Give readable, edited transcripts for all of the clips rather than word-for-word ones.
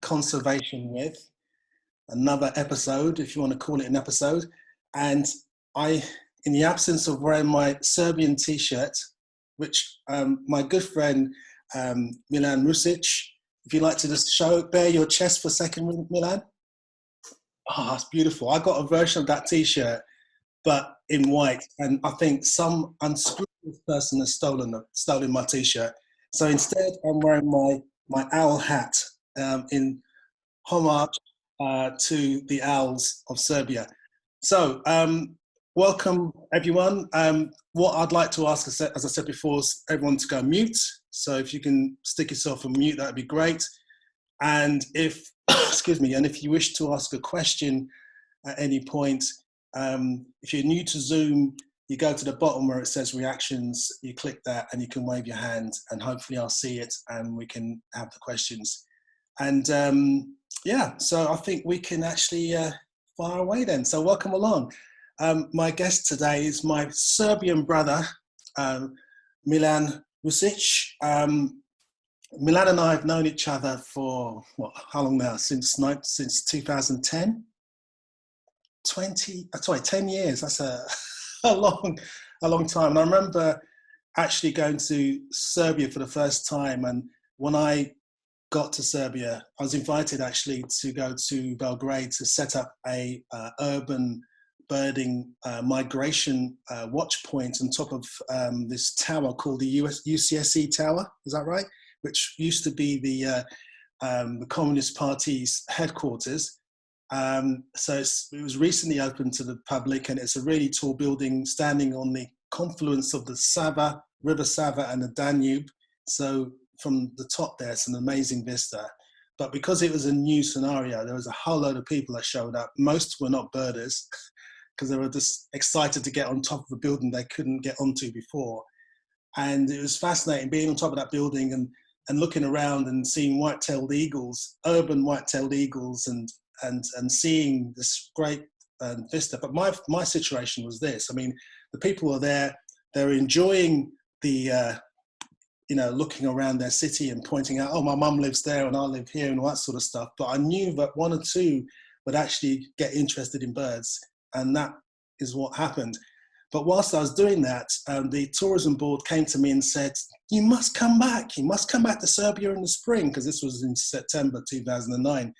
conservation with, another episode, if you want to call it an episode. And I, in the absence of wearing my Serbian t-shirt, which my good friend Milan Ružić, if you'd like to just bare your chest for a second, Milan. Oh, that's beautiful. I got a version of that t-shirt, but in white. And I think some unscrupulous person has stolen my t-shirt. So instead, I'm wearing my owl hat in homage to the owls of Serbia. So welcome, everyone. What I'd like to ask, as I said before, is everyone to go mute. So if you can stick yourself on mute, that'd be great. And if, excuse me, and if you wish to ask a question at any point, if you're new to Zoom, you go to the bottom where it says reactions, you click that and you can wave your hand and hopefully I'll see it and we can have the questions. And yeah, so I think we can actually fire away then. So welcome along. My guest today is my Serbian brother, Milan Ružić. Milan and I have known each other for, what, how long now? Since 2010? 10 years. That's a long time. And I remember actually going to Serbia for the first time. And when I got to Serbia, I was invited actually to go to Belgrade to set up a urban birding migration watch point on top of this tower called the UCSC Tower. Is that right? Which used to be the Communist Party's headquarters. So it was recently opened to the public, and it's a really tall building standing on the confluence of the Sava, River Sava and the Danube. So from the top there, it's an amazing vista. But because it was a new scenario, there was a whole load of people that showed up. Most were not birders because they were just excited to get on top of a building they couldn't get onto before. And it was fascinating being on top of that building and looking around and seeing white-tailed eagles, urban white-tailed eagles, and seeing this great vista. But my situation was this. I mean, the people were there, they're enjoying the, looking around their city and pointing out, oh, my mum lives there and I live here and all that sort of stuff. But I knew that one or two would actually get interested in birds. And that is what happened. But whilst I was doing that, the tourism board came to me and said, you must come back. You must come back to Serbia in the spring, because this was in September 2009.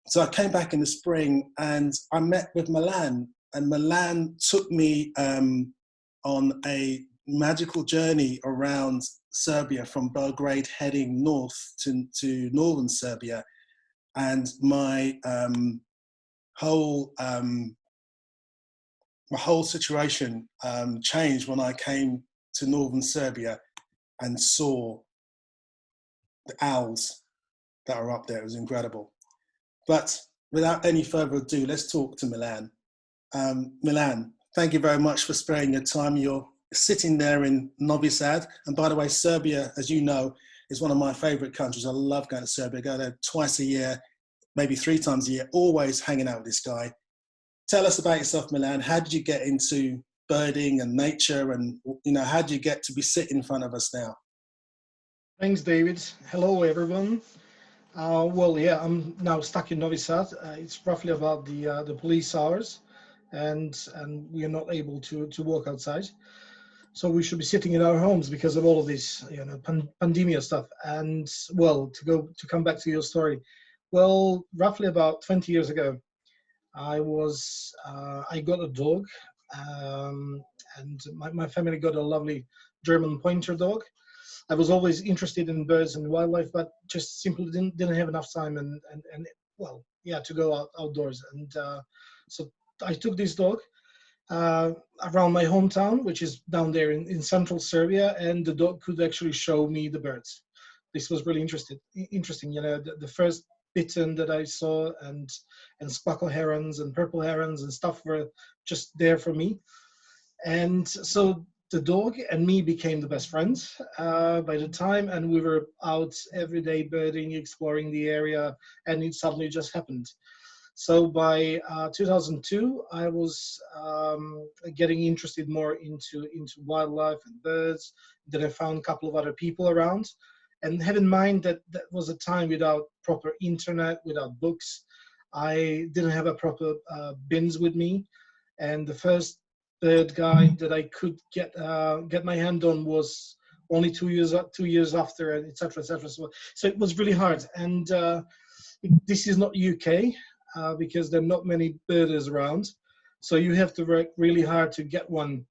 So I came back in the spring and I met with Milan, and Milan took me on a magical journey around Serbia from Belgrade heading north to northern Serbia. And my whole situation changed when I came to northern Serbia and saw the owls that are up there. It was incredible. But without any further ado, let's talk to Milan. Milan, thank you very much for sparing your time. You're sitting there in Novi Sad. And by the way, Serbia, as you know, is one of my favorite countries. I love going to Serbia. I go there twice a year, maybe 3 times a year, always hanging out with this guy. Tell us about yourself, Milan. How did you get into birding and nature, and how did you get to be sitting in front of us now? Thanks, David. Hello, everyone. Well, yeah, I'm now stuck in Novi Sad. It's roughly about the police hours, and we are not able to walk outside. So we should be sitting in our homes because of all of this, pandemia stuff. And well, to come back to your story, well, roughly about 20 years ago, I got a dog, and my family got a lovely German pointer dog. I was always interested in birds and wildlife, but just simply didn't have enough time and to go outdoors. And so I took this dog around my hometown, which is down there in central Serbia, and the dog could actually show me the birds. This was really interesting. The first bittern that I saw and speckled herons and purple herons and stuff were just there for me. And so the dog and me became the best friends by the time, and we were out every day birding, exploring the area, and it suddenly just happened. So by 2002, I was getting interested more into wildlife and birds. Then I found a couple of other people around, And have in mind that that was a time without proper internet, without books. I didn't have a proper bins with me, and the first bird guide that I could get my hand on was only 2 years after, and etc. etc. So it was really hard. And this is not UK because there are not many birders around, so you have to work really hard to get one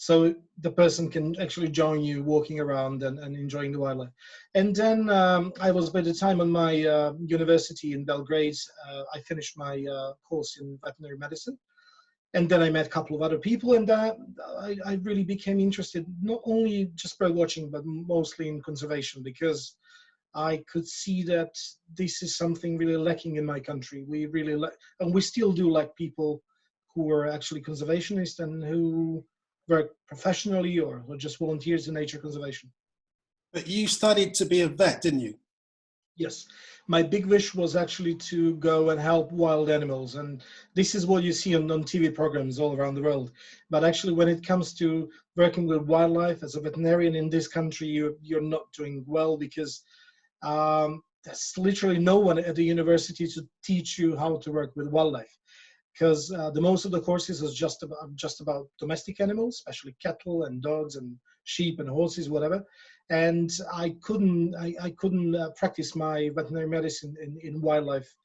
so the person can actually join you walking around and enjoying the wildlife. And then I was, by the time on my university in Belgrade, I finished my course in veterinary medicine. And then I met a couple of other people, and I really became interested, not only just bird watching, but mostly in conservation, because I could see that this is something really lacking in my country. We really and we still do lack people who are actually conservationists and who work professionally or just volunteers in nature conservation. But you studied to be a vet, didn't you? Yes. My big wish was actually to go and help wild animals. And this is what you see on TV programs all around the world. But actually, when it comes to working with wildlife as a veterinarian in this country, you're not doing well, because there's literally no one at the university to teach you how to work with wildlife. Because the most of the courses is just about domestic animals, especially cattle and dogs and sheep and horses, whatever. And I couldn't practice my veterinary medicine in wildlife.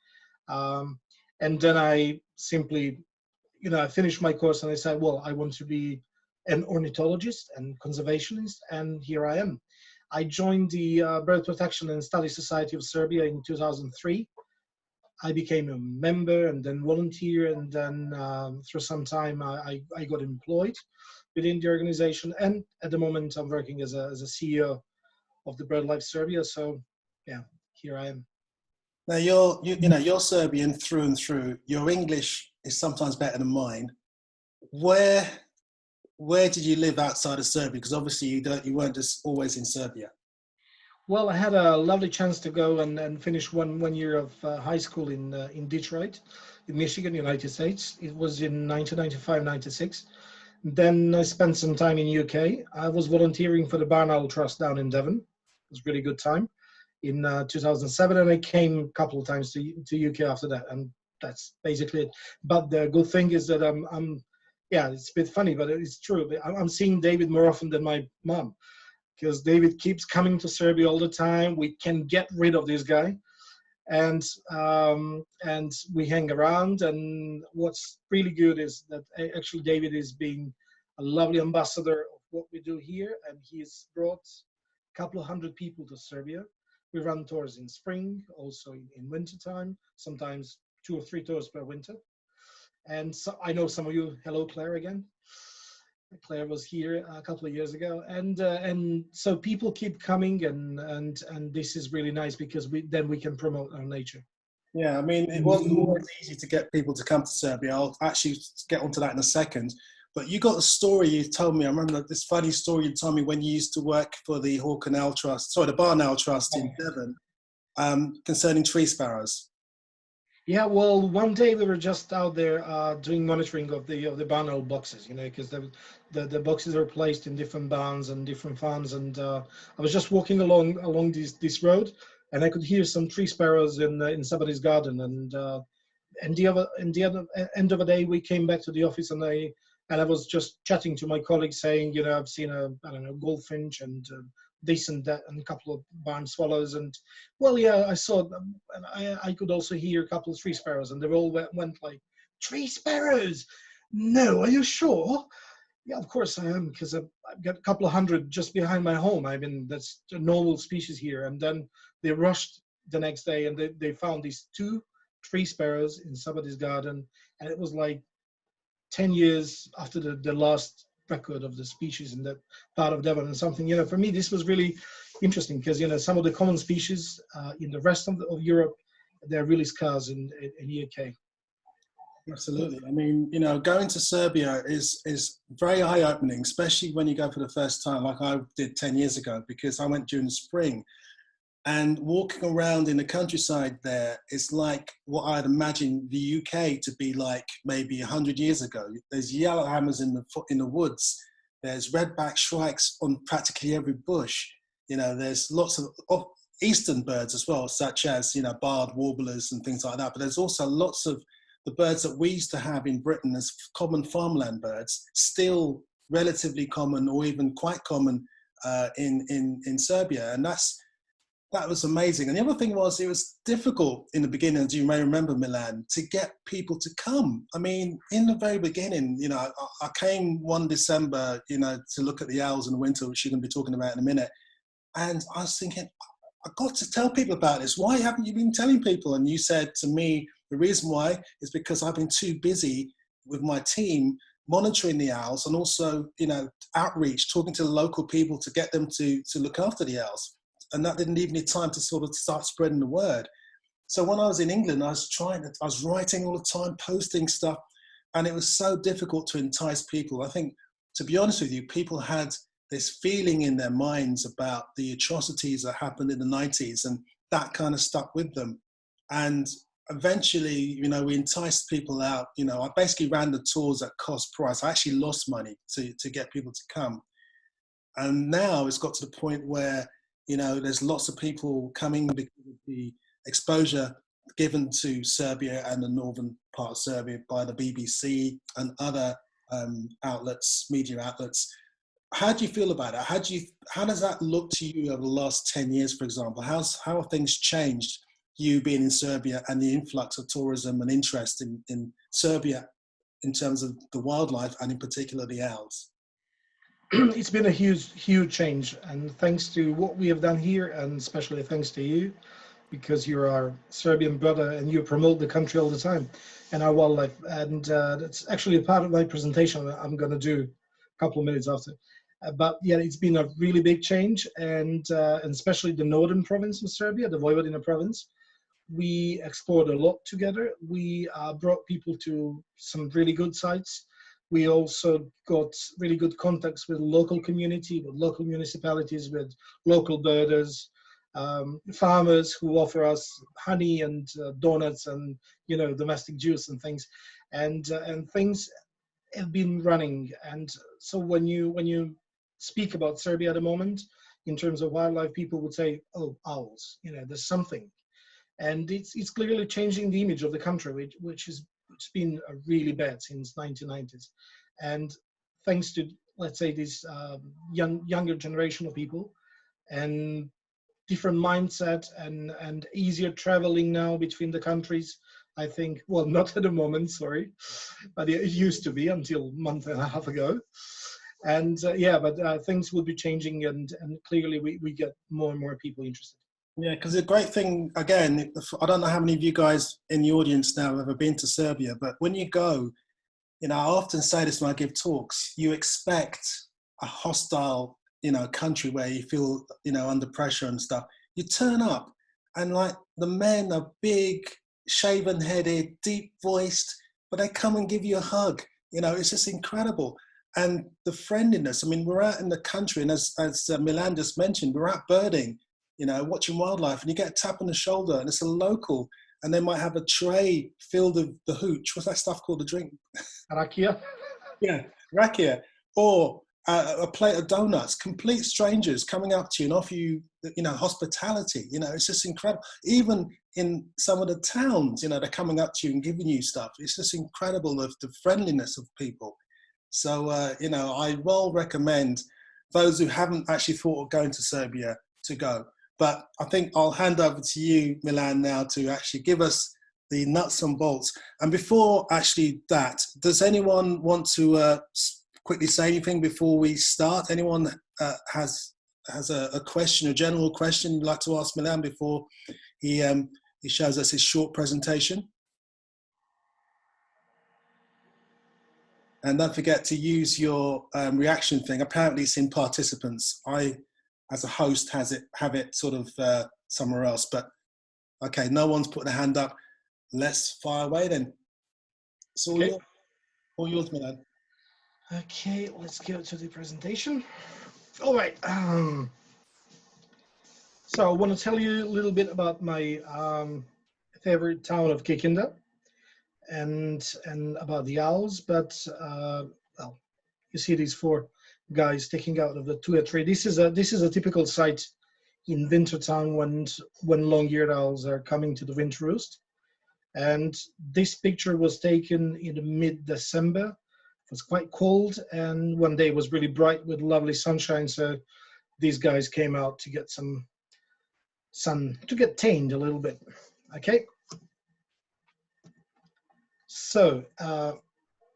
And then I simply, I finished my course and I said, well, I want to be an ornithologist and conservationist, and here I am. I joined the Bird Protection and Study Society of Serbia in 2003. I became a member and then volunteer, and then through some time I got employed within the organization. And at the moment I'm working as a CEO of the BirdLife Serbia. So yeah, here I am. Now you're Serbian through and through. Your English is sometimes better than mine. Where did you live outside of Serbia? Because obviously you weren't just always in Serbia. Well, I had a lovely chance to go and finish one year of high school in Detroit, in Michigan, United States. It was in 1995-96. Then I spent some time in UK. I was volunteering for the Barn Owl Trust down in Devon. It was a really good time in 2007, and I came a couple of times to UK after that, and that's basically it. But the good thing is that yeah, it's a bit funny, but it's true. I'm seeing David more often than my mom, because David keeps coming to Serbia all the time. We can get rid of this guy, and we hang around. And what's really good is that actually David is being a lovely ambassador of what we do here, and he's brought a couple of hundred people to Serbia. We run tours in spring, also in winter time, sometimes 2 or 3 tours per winter. And so I know some of you. Hello, Claire, again. Claire was here a couple of years ago, and so people keep coming, and this is really nice, because then we can promote our nature. Yeah, I mean, it wasn't always easy to get people to come to Serbia. I'll actually get onto that in a second. But you got a story you told me. I remember this funny story you told me when you used to work for the the Barn Owl Trust in Devon, concerning tree sparrows. Yeah, well, one day we were just out there doing monitoring of the barn owl boxes, because the boxes are placed in different barns and different farms, and I was just walking along this road, and I could hear some tree sparrows in somebody's garden, and the other end of the day we came back to the office, and I was just chatting to my colleagues, saying, I've seen a goldfinch and this and that, and a couple of barn swallows, and well, yeah, I saw them, and I could also hear a couple of tree sparrows, and they all went like, tree sparrows? No, are you sure? Yeah, of course I am, because I've got a couple of hundred just behind my home. I mean, that's a normal species here. And then they rushed the next day, and they found these 2 tree sparrows in somebody's garden, and it was like 10 years after the last record of the species in that part of Devon and something. For me, this was really interesting, because some of the common species in the rest of Europe, they're really scarce in UK. Absolutely. I mean, going to Serbia is very eye-opening, especially when you go for the first time, like I did 10 years ago, because I went during the spring. And walking around in the countryside there is like what I'd imagine the UK to be like maybe 100 years ago. There's yellowhammers in the woods. There's redback shrikes on practically every bush. there's lots of eastern birds as well, such as, barred warblers and things like that. But there's also lots of the birds that we used to have in Britain as common farmland birds, still relatively common or even quite common in Serbia. And that was amazing. And the other thing was, it was difficult in the beginning, as you may remember, Milan, to get people to come. I mean, in the very beginning, I came one December, to look at the owls in the winter, which you're going to be talking about in a minute. And I was thinking, I've got to tell people about this. Why haven't you been telling people? And you said to me, the reason why is because I've been too busy with my team monitoring the owls and also, outreach, talking to the local people to get them to look after the owls. And that didn't leave me time to sort of start spreading the word. So when I was in England, I was writing all the time, posting stuff, and it was so difficult to entice people. I think, to be honest with you, people had this feeling in their minds about the atrocities that happened in the 90s, and that kind of stuck with them. And eventually, we enticed people out. I basically ran the tours at cost price. I actually lost money to get people to come. And now it's got to the point where, there's lots of people coming because of the exposure given to Serbia and the northern part of Serbia by the BBC and other media outlets. How do you feel about it? How does that look to you over the last 10 years, for example? How have things changed, you being in Serbia, and the influx of tourism and interest in Serbia in terms of the wildlife and in particular the owls? It's been a huge change, and thanks to what we have done here, and especially thanks to you, because you're our Serbian brother and you promote the country all the time and our wildlife. And that's actually a part of my presentation I'm going to do a couple of minutes after. But yeah, it's been a really big change, and especially the northern province of Serbia, the Vojvodina province. We explored a lot together. We brought people to some really good sites. We also got really good contacts with local community, with local municipalities, with local birders, farmers who offer us honey and donuts and domestic juice and things, and things have been running. And so when you speak about Serbia at the moment in terms of wildlife, people would say, "Oh, owls! There's something," and it's clearly changing the image of the country, which has been really bad since 1990s. And thanks to, let's say, this younger generation of people and different mindset and easier traveling now between the countries, I think, well, not at the moment, sorry, but it used to be until a month and a half ago. And but things will be changing, and clearly we get more and more people interested. Yeah, because the great thing, again, I don't know how many of you guys in the audience now have ever been to Serbia, but when you go, I often say this when I give talks, you expect a hostile, country where you feel, under pressure and stuff. You turn up and like the men are big, shaven-headed, deep-voiced, but they come and give you a hug. It's just incredible. And the friendliness, I mean, we're out in the country, and as Milan just mentioned, we're out birding, watching wildlife, and you get a tap on the shoulder, and it's a local, and they might have a tray filled with the hooch. What's that stuff called? The drink? Rakia. Yeah, rakia. Or a plate of donuts. Complete strangers coming up to you and offer you, hospitality. It's just incredible. Even in some of the towns, they're coming up to you and giving you stuff. It's just incredible, the friendliness of people. So, I will recommend those who haven't actually thought of going to Serbia to go. But I think I'll hand over to you, Milan, now to actually give us the nuts and bolts. And before actually that, does anyone want to quickly say anything before we start? Anyone has a question, a general question you'd like to ask Milan before he shows us his short presentation? And don't forget to use your reaction thing. Apparently it's in participants. I, as a host, have it sort of somewhere else. But okay, no one's putting a hand up. Let's fire away then. It's all, Okay. all yours, Milan. Okay, let's go to the presentation. All right. So I want to tell you a little bit about my favorite town of Kikinda and about the owls. But well, you see these four guys sticking out of the tuya tree. This is a typical site in wintertime when long-eared owls are coming to the winter roost. And this picture was taken in mid-December. It was quite cold, and one day was really bright with lovely sunshine. So these guys came out to get some sun, to get tanned a little bit. Okay. So,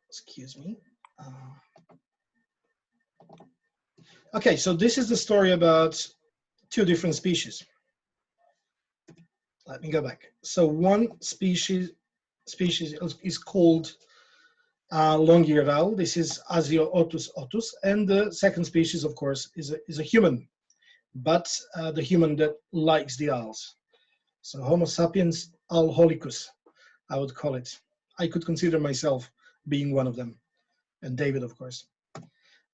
excuse me. Okay, so this is the story about two different species. Let me go back. So one species is called long-eared owl. This is Asio otus otus, and the second species, of course, is a human, but the human that likes the owls. So Homo sapiens owlholicus, I would call it. I could consider myself being one of them, and David, of course.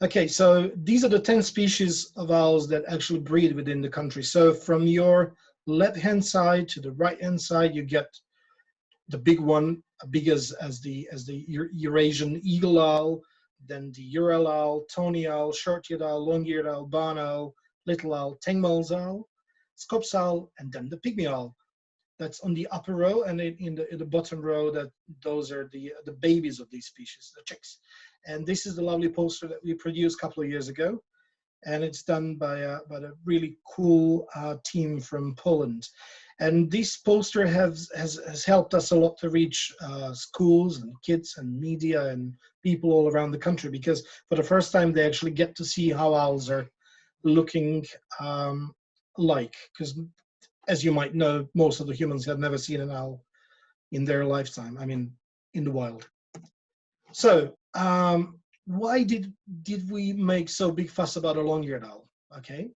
Okay, so these are the 10 species of owls that actually breed within the country. So from your left-hand side to the right-hand side, you get the big one, big as the Eurasian eagle owl, then the Ural owl, tawny owl, short-eared owl, long-eared owl, barn owl, little owl, Tengmal's owl, Scops owl, and then the pygmy owl. That's on the upper row, and in the bottom row, those are the babies of these species, the chicks. And this is the lovely poster that we produced a couple of years ago, and it's done by a really cool team from Poland. And this poster has helped us a lot to reach schools and kids and media and people all around the country, because for the first time they actually get to see how owls are looking like. Because as you might know, most of the humans have never seen an owl in their lifetime, I mean, in the wild. So why did we make so big fuss about a long-eared owl? Okay.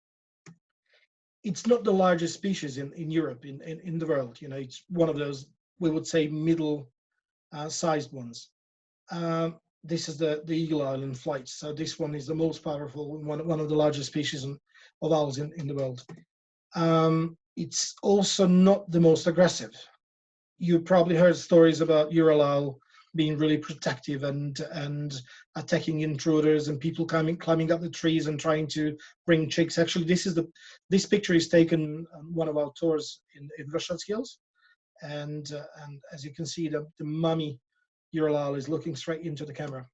It's not the largest species in Europe, in the world. You know, it's one of those, we would say, middle sized ones. This is the eagle owl in flight. So this one is the most powerful, one of the largest species of owls in the world. It's also not the most aggressive. You probably heard stories about Ural owl being really protective and attacking intruders and people climbing up the trees and trying to bring chicks. Actually, this picture is taken on one of our tours in Russia's Hills, and as you can see, the mummy Ural owl is looking straight into the camera.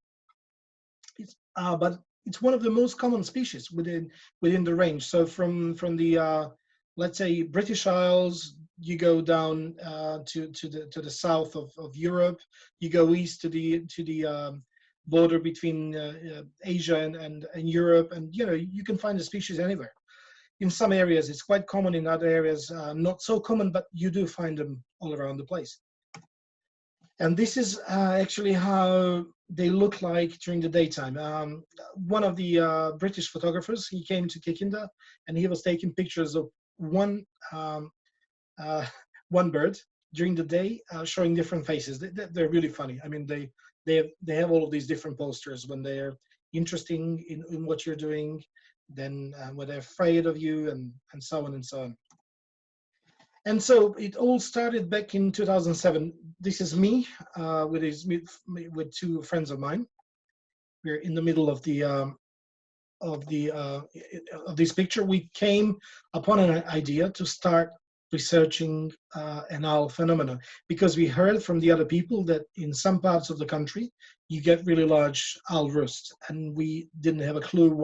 But it's one of the most common species within the range. So from the let's say British Isles, you go down to the south of Europe, you go east to the border between Asia and Europe, and you know, you can find the species anywhere. In some areas it's quite common, in other areas not so common, but you do find them all around the place. And this is actually how they look like during the daytime. One of the British photographers, he came to Kikinda and he was taking pictures of one bird during the day, showing different faces. They're really funny. I mean, they have all of these different posters when they're interested in what you're doing, then when they're afraid of you, and so on and so on. And so it all started back in 2007. This is me with two friends of mine. We're in the middle of this picture. We came upon an idea to start researching an owl phenomenon, because we heard from the other people that in some parts of the country you get really large owl roosts, and we didn't have a clue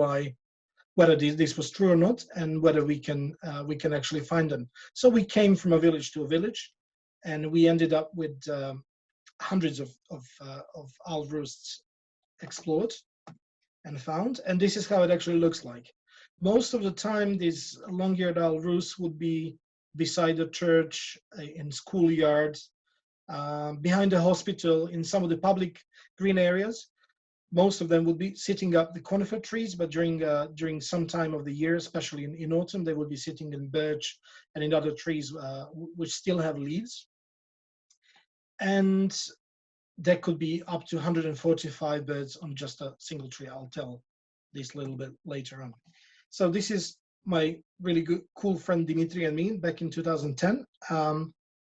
whether this was true or not, and whether we can actually find them. So we came from a village to a village, and we ended up with hundreds of owl roosts explored and found, and this is how it actually looks like. Most of the time, these long-eared owl roosts would be beside a church, in schoolyards, behind a hospital, in some of the public green areas. Most of them would be sitting up the conifer trees, but during some time of the year, especially in autumn, they would be sitting in birch and in other trees which still have leaves. And there could be up to 145 birds on just a single tree. I'll tell this a little bit later on. So this is my really good, cool friend Dimitri and me back in 2010.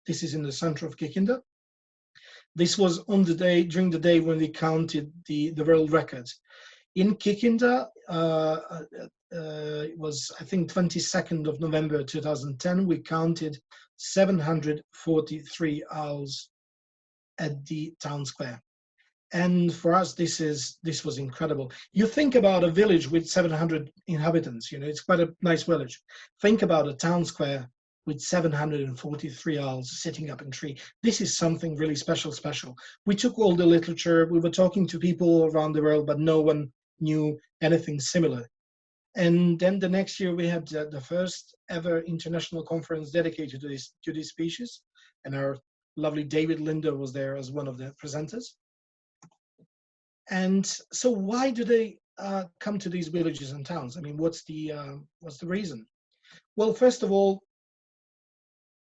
This is in the center of Kikinda. This was during the day when we counted the world records. In Kikinda, it was, I think, 22nd of November 2010, we counted 743 owls at the town square. And for us, this was incredible. You think about a village with 700 inhabitants, you know, it's quite a nice village. Think about a town square with 743 owls sitting up in tree. This is something really special. We took all the literature, we were talking to people around the world, but no one knew anything similar. And then the next year we had the first ever international conference dedicated to this species. And our lovely David Lindo was there as one of the presenters. And so why do they come to these villages and towns? I mean, what's the reason? Well, first of all,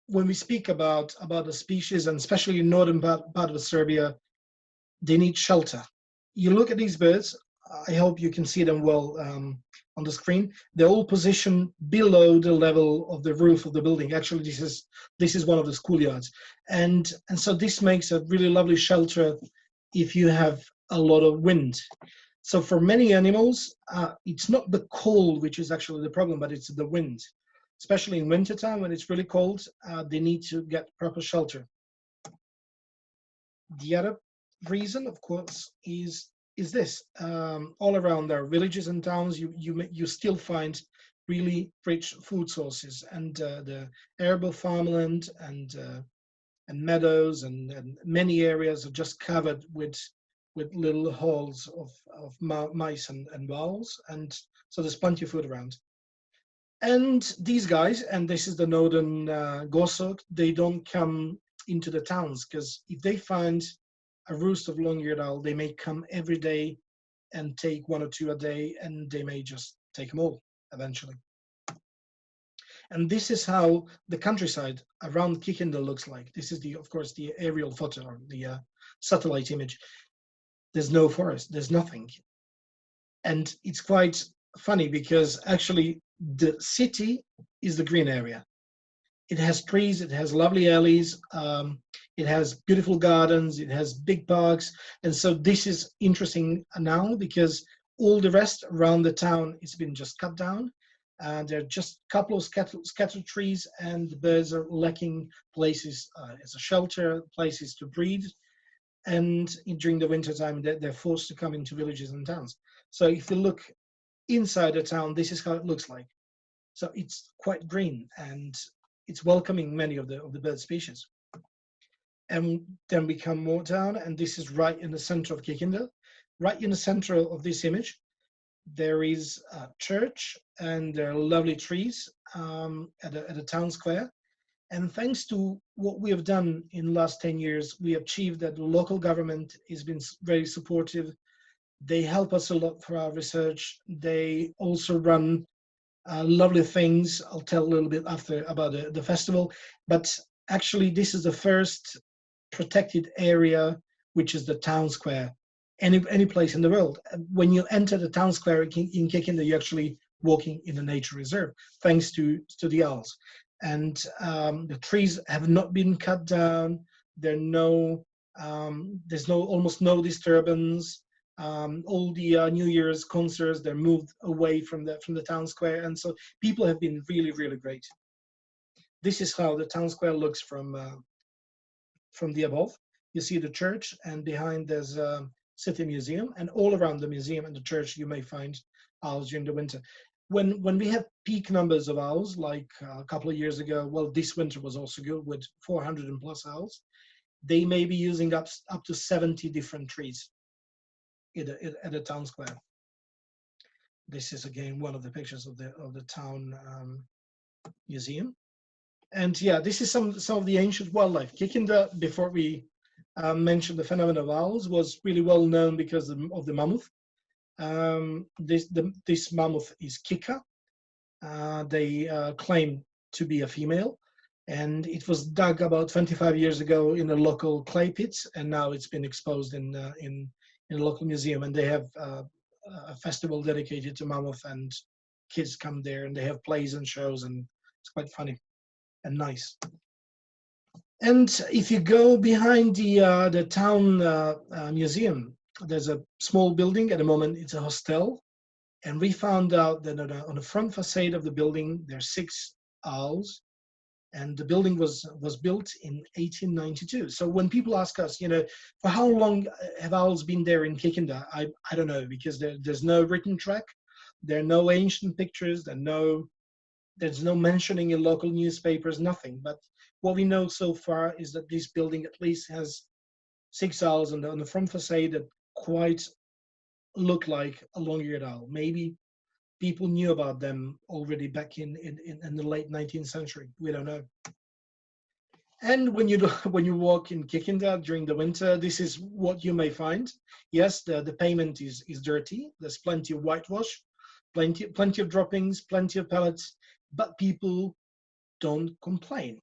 when we speak about the species, and especially in northern part of Serbia, they need shelter. You look at these birds, I hope you can see them well on the screen. They're all positioned below the level of the roof of the building. Actually, this is one of the schoolyards. And so this makes a really lovely shelter if you have a lot of wind. So for many animals, it's not the cold which is actually the problem, but it's the wind. Especially in wintertime when it's really cold, they need to get proper shelter. The other reason, of course, is this. All around our villages and towns, you still find really rich food sources, and the arable farmland and meadows and many areas are just covered with little holes of mice and owls, and so there's plenty of food around. And these guys, and this is the northern goshawk, they don't come into the towns, because if they find a roost of long-eared owl, they may come every day and take one or two a day, and they may just take them all eventually. And this is how the countryside around Kikinda looks like. This is of course, the aerial photo, or the satellite image. There's no forest, there's nothing. And it's quite funny because actually the city is the green area. It has trees, it has lovely alleys, it has beautiful gardens, it has big parks. And so this is interesting now because all the rest around the town has been just cut down. There are just a couple of scattered trees, and the birds are lacking places as a shelter, places to breed. And during the winter time, they're forced to come into villages and towns. So if you look inside a town, this is how it looks like. So it's quite green, and it's welcoming many of the bird species. And then we come more down, and this is right in the center of Kikinda. Right in the center of this image, there is a church, and there are lovely trees at a town square. And thanks to what we have done in the last 10 years, we achieved that the local government has been very supportive. They help us a lot for our research. They also run lovely things. I'll tell a little bit after about the festival. But actually, this is the first protected area, which is the town square, any place in the world. When you enter the town square in Kikinda, you're actually walking in a nature reserve, thanks to the owls. And the trees have not been cut down. There's almost no disturbance. All the New Year's concerts, they're moved away from the town square, and so people have been really, really great. This is how the town square looks from the above. You see the church, and behind there's a city museum, and all around the museum and the church you may find owls during the winter. When we have peak numbers of owls, like a couple of years ago, well, this winter was also good with 400 and plus owls, they may be using up to 70 different trees at a town square. This is again one of the pictures of the town museum. And yeah, this is some of the ancient wildlife. Kikinda, before we mention the phenomenon of owls, was really well known because of the mammoth. This mammoth is Kika. They claim to be a female, and it was dug about 25 years ago in a local clay pit, and now it's been exposed in a local museum, and they have a festival dedicated to mammoth, and kids come there and they have plays and shows, and it's quite funny and nice. And if you go behind the town museum, there's a small building at the moment. It's a hostel, and we found out that on the front facade of the building there's 6 owls, and the building was built in 1892. So when people ask us, for how long have owls been there in Kikinda, I don't know, because there's no written track, there are no ancient pictures, there's no mentioning in local newspapers, nothing. But what we know so far is that this building at least has 6 owls on the front facade that quite look like a long-eared owl. Maybe people knew about them already back in the late 19th century. We don't know. And when you walk in Kikinda during the winter, this is what you may find. Yes, the pavement is dirty. There's plenty of whitewash, plenty of droppings, plenty of pellets, but people don't complain.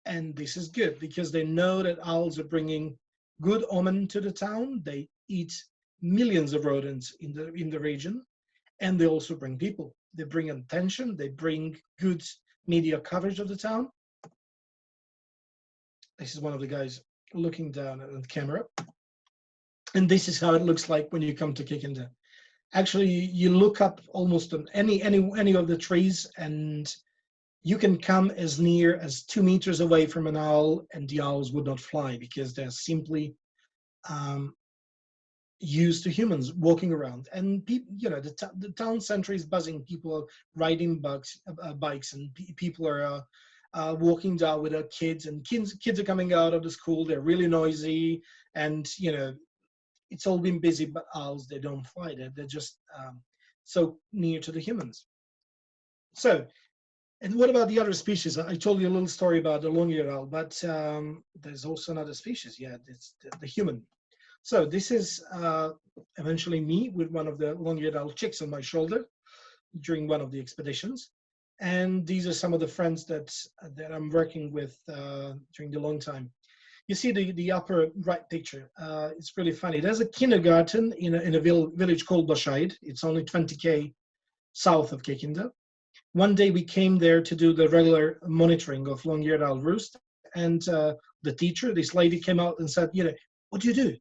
And this is good because they know that owls are bringing good omen to the town. They eat millions of rodents in the region, and they also bring people. They bring attention. They bring good media coverage of the town. This is one of the guys looking down at the camera, and this is how it looks like when you come to Kikinda. Actually, you look up almost on any of the trees, and you can come as near as 2 meters away from an owl, and the owls would not fly because they're simply used to humans walking around. And the town center is buzzing. People are riding bikes, and people are walking down with their kids, and kids are coming out of the school. They're really noisy, and it's all been busy. But owls, they don't fly. They're just so near to the humans. So. And what about the other species? I told you a little story about the long-eared owl, but there's also another species. Yeah, it's the human. So this is eventually me with one of the long-eared owl chicks on my shoulder during one of the expeditions. And these are some of the friends that I'm working with during the long time. You see the upper right picture. It's really funny. There's a kindergarten in a village called Bashaid. It's only 20K south of Kikinda. One day we came there to do the regular monitoring of long-eared owl roost, and the teacher, this lady, came out and said, what do you do?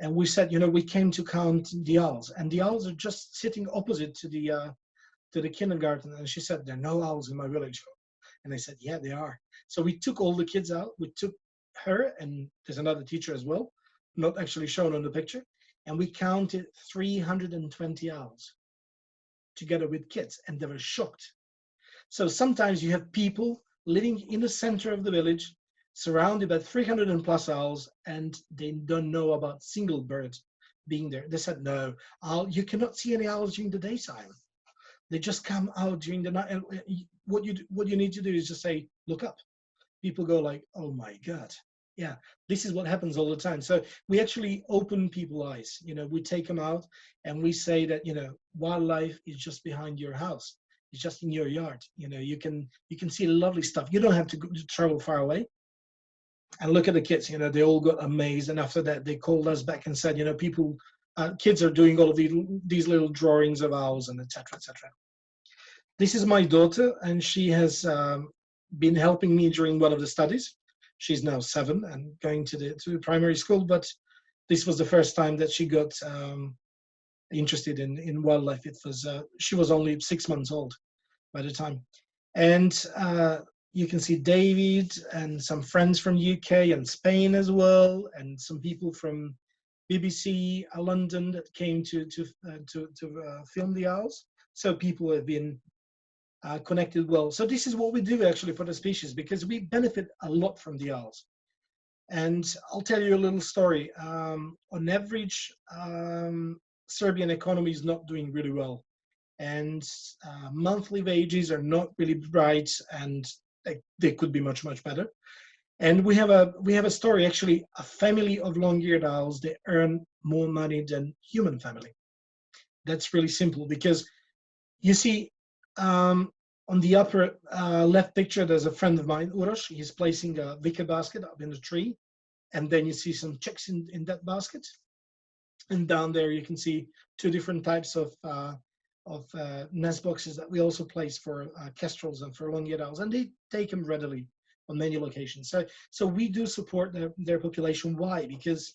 And we said, we came to count the owls, and the owls are just sitting opposite to the kindergarten. And she said, there are no owls in my village. And I said, yeah, they are. So we took all the kids out. We took her, and there's another teacher as well, not actually shown on the picture, and we counted 320 owls together with kids, and they were shocked. So sometimes you have people living in the center of the village, surrounded by 300 and plus owls, and they don't know about single birds being there. They said, no, you cannot see any owls during the daytime. They just come out during the night. And what you need to do is just say, look up. People go like, oh my God. Yeah, this is what happens all the time. So we actually open people's eyes. We take them out and we say that, wildlife is just behind your house. It's just in your yard. You can see lovely stuff. You don't have to travel far away. And look at the kids. They all got amazed. And after that, they called us back and said, kids are doing all of these little drawings of owls and etc. etc. This is my daughter, and she has been helping me during one of the studies. She's now 7 and going to the primary school, but this was the first time that she got interested in wildlife. She was only 6 months old by the time. And you can see David and some friends from UK and Spain as well, and some people from BBC London that came to film the owls. So people have been connected well. So this is what we do actually for the species, because we benefit a lot from the owls. And I'll tell you a little story. On average, Serbian economy is not doing really well, and monthly wages are not really bright, and they could be much better. And we have a story, actually, a family of long-eared owls, they earn more money than human family. That's really simple, because you see on the upper left picture, there's a friend of mine, Uroš. He's placing a wicker basket up in the tree, and then you see some chicks in that basket. And down there you can see 2 different types of nest boxes that we also place for kestrels and for long-eared owls, and they take them readily on many locations. So we do support their population. Why? Because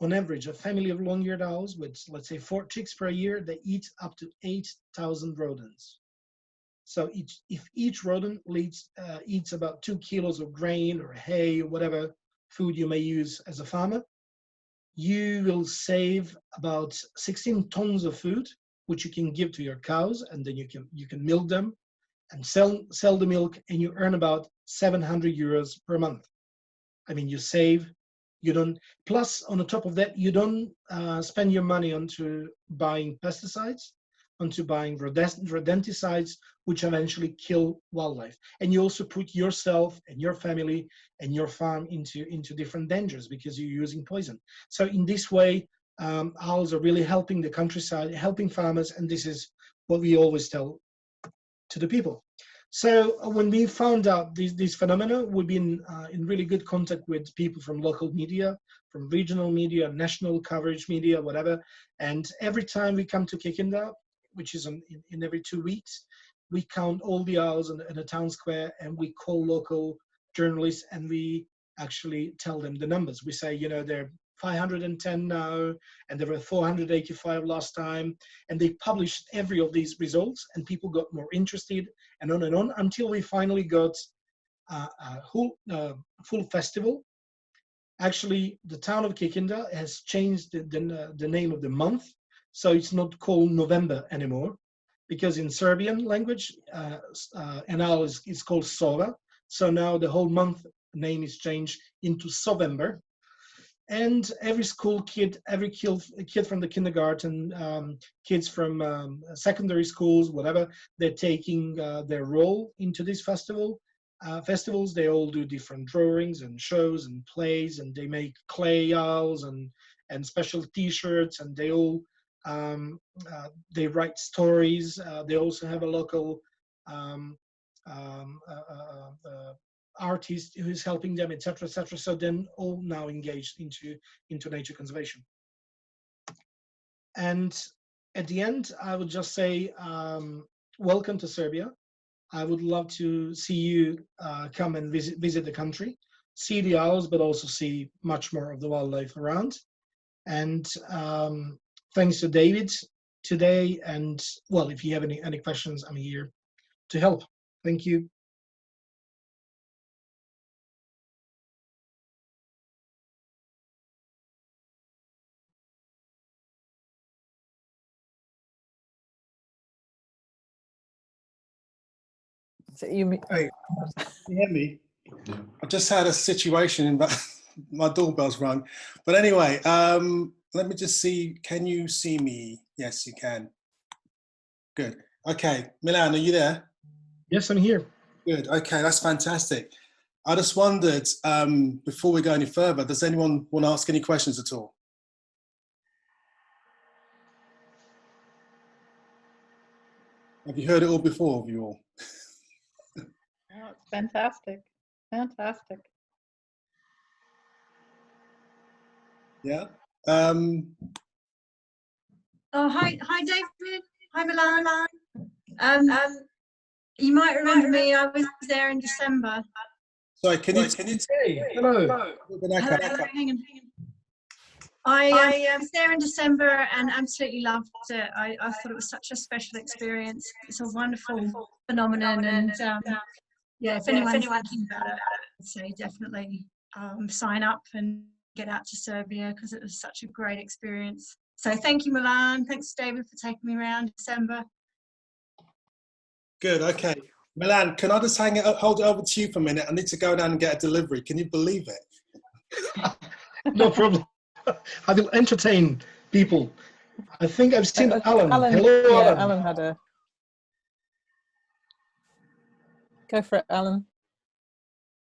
on average, a family of long-eared owls with, let's say, 4 chicks per year, they eat up to 8,000 rodents. So if each rodent eats about 2 kilos of grain or hay or whatever food you may use as a farmer, you will save about 16 tons of food, which you can give to your cows, and then you can milk them and sell the milk, and you earn about 700 euros per month. I mean, you save, you don't, plus on the top of that, you don't spend your money onto buying pesticides, onto buying rodenticides, which eventually kill wildlife. And you also put yourself and your family and your farm into different dangers because you're using poison. So in this way, owls are really helping the countryside, helping farmers, and this is what we always tell to the people. So when we found out these phenomena, we've been in really good contact with people from local media, from regional media, national coverage media, whatever. And every time we come to Kikinda, which is in every 2 weeks, we count all the owls in a town square, and we call local journalists, and we actually tell them the numbers. We say, there are 510 now, and there were 485 last time, and they published every of these results, and people got more interested, and on, until we finally got a full festival. Actually, the town of Kikinda has changed the name of the month, so it's not called November anymore, because in Serbian language, an owl is called Sova. So now the whole month name is changed into Sovember. And every school kid, every kid from the kindergarten, kids from secondary schools, whatever, they're taking their role into this festivals. They all do different drawings and shows and plays, and they make clay owls and special T-shirts, and they all they write stories. They also have a local artist who is helping them, etc., etc. So then all now engaged into nature conservation. And at the end, I would just say, welcome to Serbia. I would love to see you come and visit the country, see the owls, but also see much more of the wildlife around. And thanks to David today. And well, if you have any questions, I'm here to help. Thank you. So you Hey, can you hear me? Yeah. I just had a situation in my doorbell's rung. But anyway, let me just see. Can you see me? Yes, you can. Good. Okay. Milan, are you there? Yes, I'm here. Good. Okay, that's fantastic. I just wondered, before we go any further, does anyone want to ask any questions at all? Have you heard it all before, of you all? Oh, it's fantastic. Fantastic. Yeah. Oh, hi, David. Hi, Milan. You might remember me. I was there in December. Sorry, can you? Hey, hello. Hang on. I was there in December and absolutely loved it. I thought it was such a special experience. It's a wonderful phenomenon, and yeah, if anyone's thinking about it, I'd say definitely sign up and get out to Serbia, because it was such a great experience. So thank you, Milan. Thanks, David, for taking me around in December. Good. Okay, Milan, can I just hold it over to you for a minute? I need to go down and get a delivery. Can you believe it? No problem. I will entertain people. I think I've seen Alan. Hello, yeah, Alan. Alan had a... Go for it, Alan.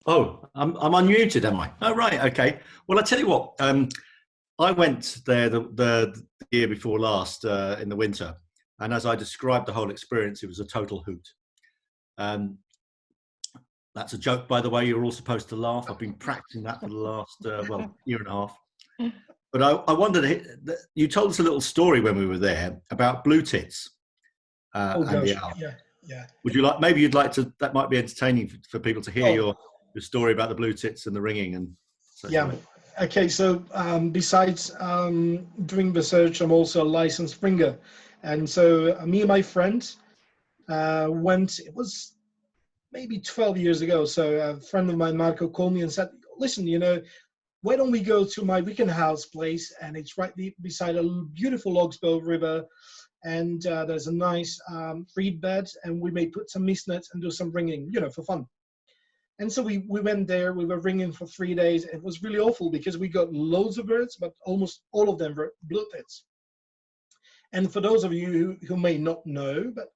Oh, I'm unmuted, am I? Oh, right, okay. Well, I tell you what, I went there the year before last in the winter, and as I described the whole experience, it was a total hoot. That's a joke, by the way. You're all supposed to laugh. I've been practicing that for the last, year and a half. But I wondered, you told us a little story when we were there about blue tits. Oh, and gosh. the owl. Yeah. Would you like, maybe you'd like to, that might be entertaining for people to hear your story about the blue tits and the ringing and such. Yeah, Okay, so besides doing research, I'm also a licensed springer. And so me and my friend went, it was maybe 12 years ago. So a friend of mine, Marco, called me and said, listen, why don't we go to my weekend house place? And it's right beside a beautiful Logsbow River. And there's a nice reed bed, and we may put some mist nets and do some ringing, for fun. And so we went there, we were ringing for 3 days. It was really awful because we got loads of birds, but almost all of them were bloodheads. And for those of you who may not know, but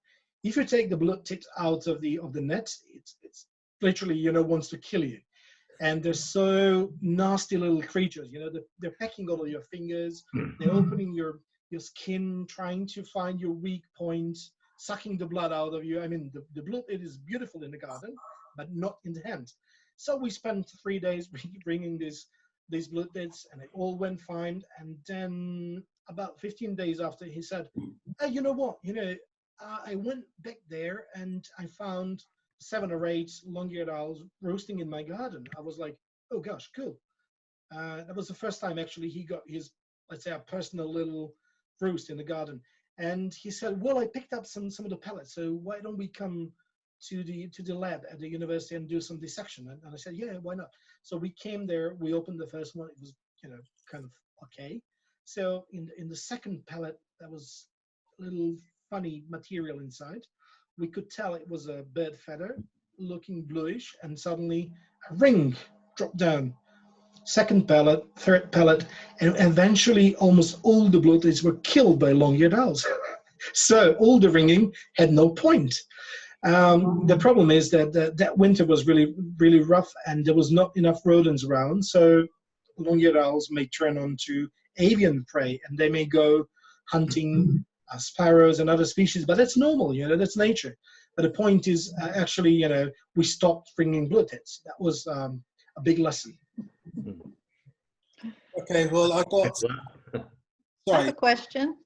if you take the blood tips out of the net, it's literally, wants to kill you. And they're so nasty little creatures, they're pecking all of your fingers, they're opening your skin, trying to find your weak point, sucking the blood out of you. I mean, the blood, it is beautiful in the garden, but not in the hand. So we spent 3 days bringing these blood bits, and it all went fine. And then about 15 days after, he said, hey, you know what? I went back there and I found 7 or 8 long-eared owls roosting in my garden. I was like, oh gosh, cool. That was the first time actually he got his, let's say, a personal little roost in the garden. And he said, well, I picked up some of the pellets, so why don't we come to the lab at the university and do some dissection? And I said, yeah, why not? So we came there, we opened the first one, it was kind of okay. So in the second pellet, there was a little funny material inside. We could tell it was a bird feather looking bluish, and suddenly a ring dropped down. Second pellet, third pellet, and eventually almost all the bloodheads were killed by long-eared owls. So all the ringing had no point. The problem is that winter was really, really rough, and there was not enough rodents around. So long-eared owls may turn on to avian prey, and they may go hunting sparrows and other species, but that's normal, that's nature. But the point is, actually, we stopped bringing bloodheads. That was a big lesson. Okay, well, I got. I have Sorry. a question.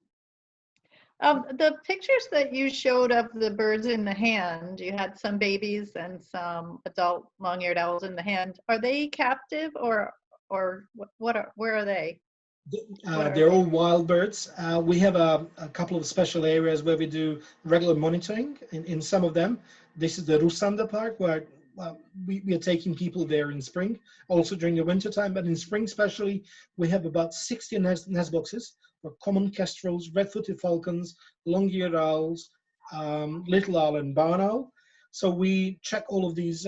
The pictures that you showed of the birds in the hand, you had some babies and some adult long-eared owls in the hand. Are they captive or where are they? They're all wild birds. We have a couple of special areas where we do regular monitoring. In some of them, this is the Rusanda Park, where we are taking people there in spring, also during the winter time. But in spring especially, we have about 60 nest boxes for common kestrels, red-footed falcons, long-eared owls, little owl and barn owl. So we check all of these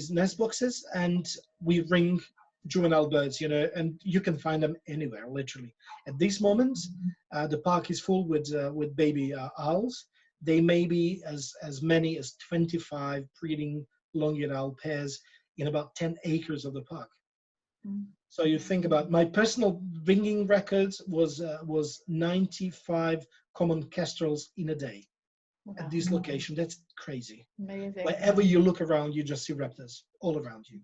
nest boxes, and we ring juvenile birds, and you can find them anywhere, literally. At this moment, the park is full with baby owls. They may be as many as 25 breeding long-eared owl pairs in about 10 acres of the park. So you think about my personal ringing records was 95 common kestrels in a day at this location. That's crazy. Amazing. Wherever you look around, you just see raptors all around you.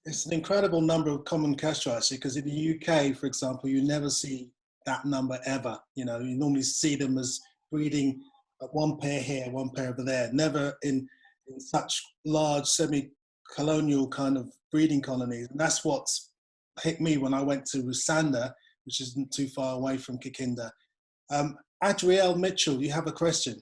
It's an incredible number of common kestrel, actually, because in the UK, for example, you never see that number ever. You normally see them as breeding one pair here, one pair over there, never in such large semi-colonial kind of breeding colonies. And that's what hit me when I went to Rusanda, which isn't too far away from Kikinda. Adrielle Mitchell, you have a question?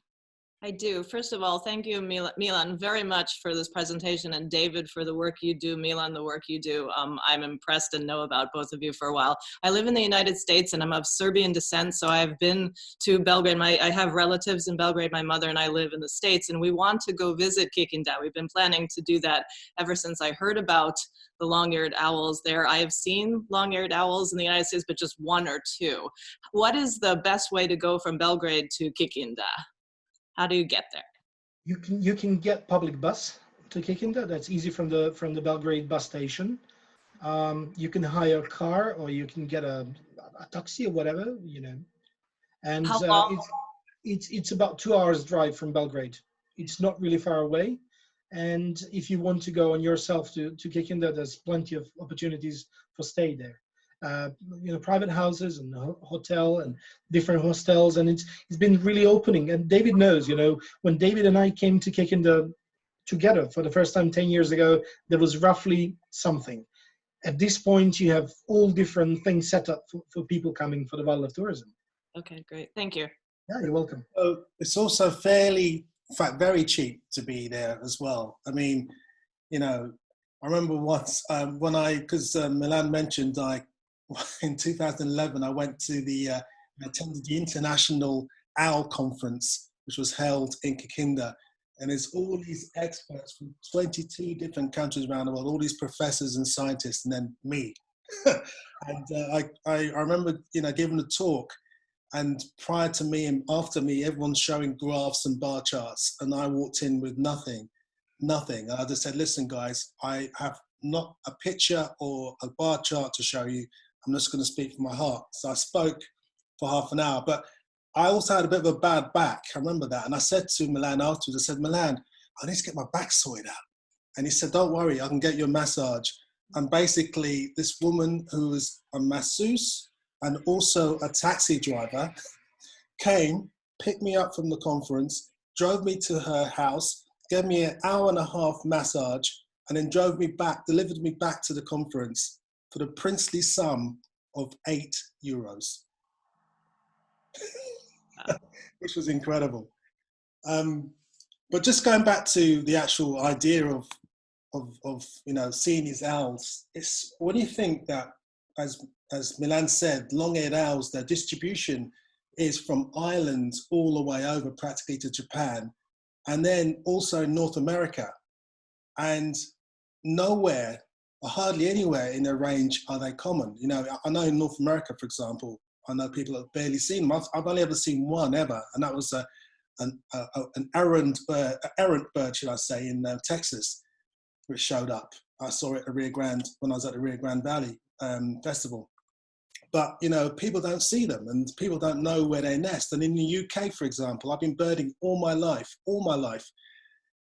I do. First of all, thank you, Milan, very much for this presentation, and David for the work you do, Milan, the work you do. I'm impressed and know about both of you for a while. I live in the United States and I'm of Serbian descent, so I've been to Belgrade. I have relatives in Belgrade. My mother and I live in the States, and we want to go visit Kikinda. We've been planning to do that ever since I heard about the long-eared owls there. I have seen long-eared owls in the United States, but just 1 or 2. What is the best way to go from Belgrade to Kikinda? How do you get there? You can get public bus to Kikinda. That's easy from the Belgrade bus station. You can hire a car, or you can get a taxi or whatever, And How long? It's about 2 hours drive from Belgrade. It's not really far away. And if you want to go on yourself to Kikinda, there's plenty of opportunities for stay there. Private houses and hotel and different hostels, and it's been really opening. And David knows, when David and I came to Kikinda together for the first time 10 years ago, there was roughly something. at this point, you have all different things set up for people coming for the wildlife tourism. Okay, great. Thank you. Yeah, you're welcome. So it's also fairly, in fact, very cheap to be there as well. I mean, you know, I remember once because Milan mentioned, in 2011, I went to I attended the International Owl Conference, which was held in Kikinda. And there's all these experts from 22 different countries around the world, all these professors and scientists, and then me. And I remember, giving a talk, and prior to me and after me, everyone's showing graphs and bar charts, and I walked in with nothing. And I just said, listen, guys, I have not a picture or a bar chart to show you. I'm just going to speak from my heart. So I spoke for half an hour, but I also had a bit of a bad back. I remember that. And I said to Milan afterwards, I said, Milan, I need to get my back sorted out. And he said, don't worry, I can get you a massage. And basically this woman who was a masseuse and also a taxi driver came, picked me up from the conference, drove me to her house, gave me an hour and a half massage, and then delivered me back to the conference for the princely sum of €8. Which was incredible. But just going back to the actual idea of seeing these owls, it's when you think that, as Milan said, long-eared owls, their distribution is from Ireland all the way over practically to Japan, and then also in North America, and nowhere or hardly anywhere in their range are they common. I know in North America, for example, I know people have barely seen them. I've only ever seen one ever, and that was an errant bird, should I say, in Texas, which showed up. I saw it at Rio Grande when I was at the Rio Grande Valley Festival. But people don't see them, and people don't know where they nest. And in the UK, for example, I've been birding all my life,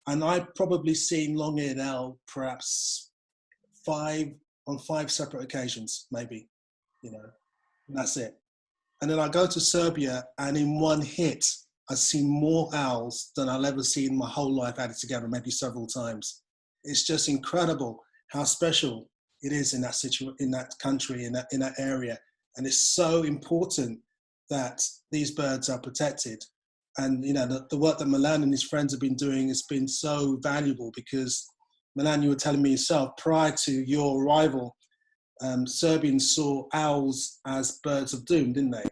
and I've probably seen long-eared owl perhaps on five separate occasions, maybe, and that's it. And then I go to Serbia, and in one hit, I see more owls than I'll ever see in my whole life added together, maybe several times. It's just incredible how special it is in that country, in that area. And it's so important that these birds are protected. And the work that Milan and his friends have been doing has been so valuable, because Milan, you were telling me yourself, prior to your arrival, Serbians saw owls as birds of doom, didn't they?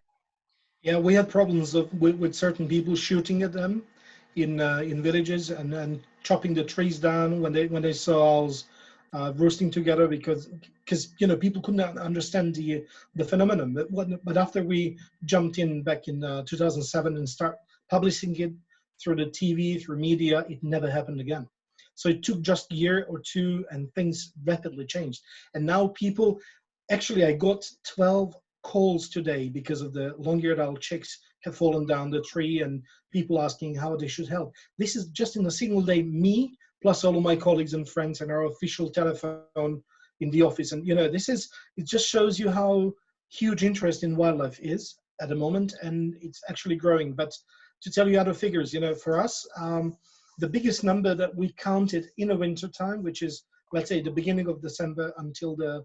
Yeah, we had problems with certain people shooting at them in villages, and chopping the trees down when they saw owls roosting together, because people couldn't understand the phenomenon. But after we jumped in back in 2007 and start publishing it through the TV, through media, it never happened again. So it took just a year or two, and things rapidly changed. And now people, actually, I got 12 calls today because of the long-eared owl chicks have fallen down the tree, and people asking how they should help. This is just in a single day, me plus all of my colleagues and friends and our official telephone in the office. And it just shows you how huge interest in wildlife is at the moment, and it's actually growing. But to tell you other figures, for us, the biggest number that we counted in the winter time, which is, let's say, the beginning of December until the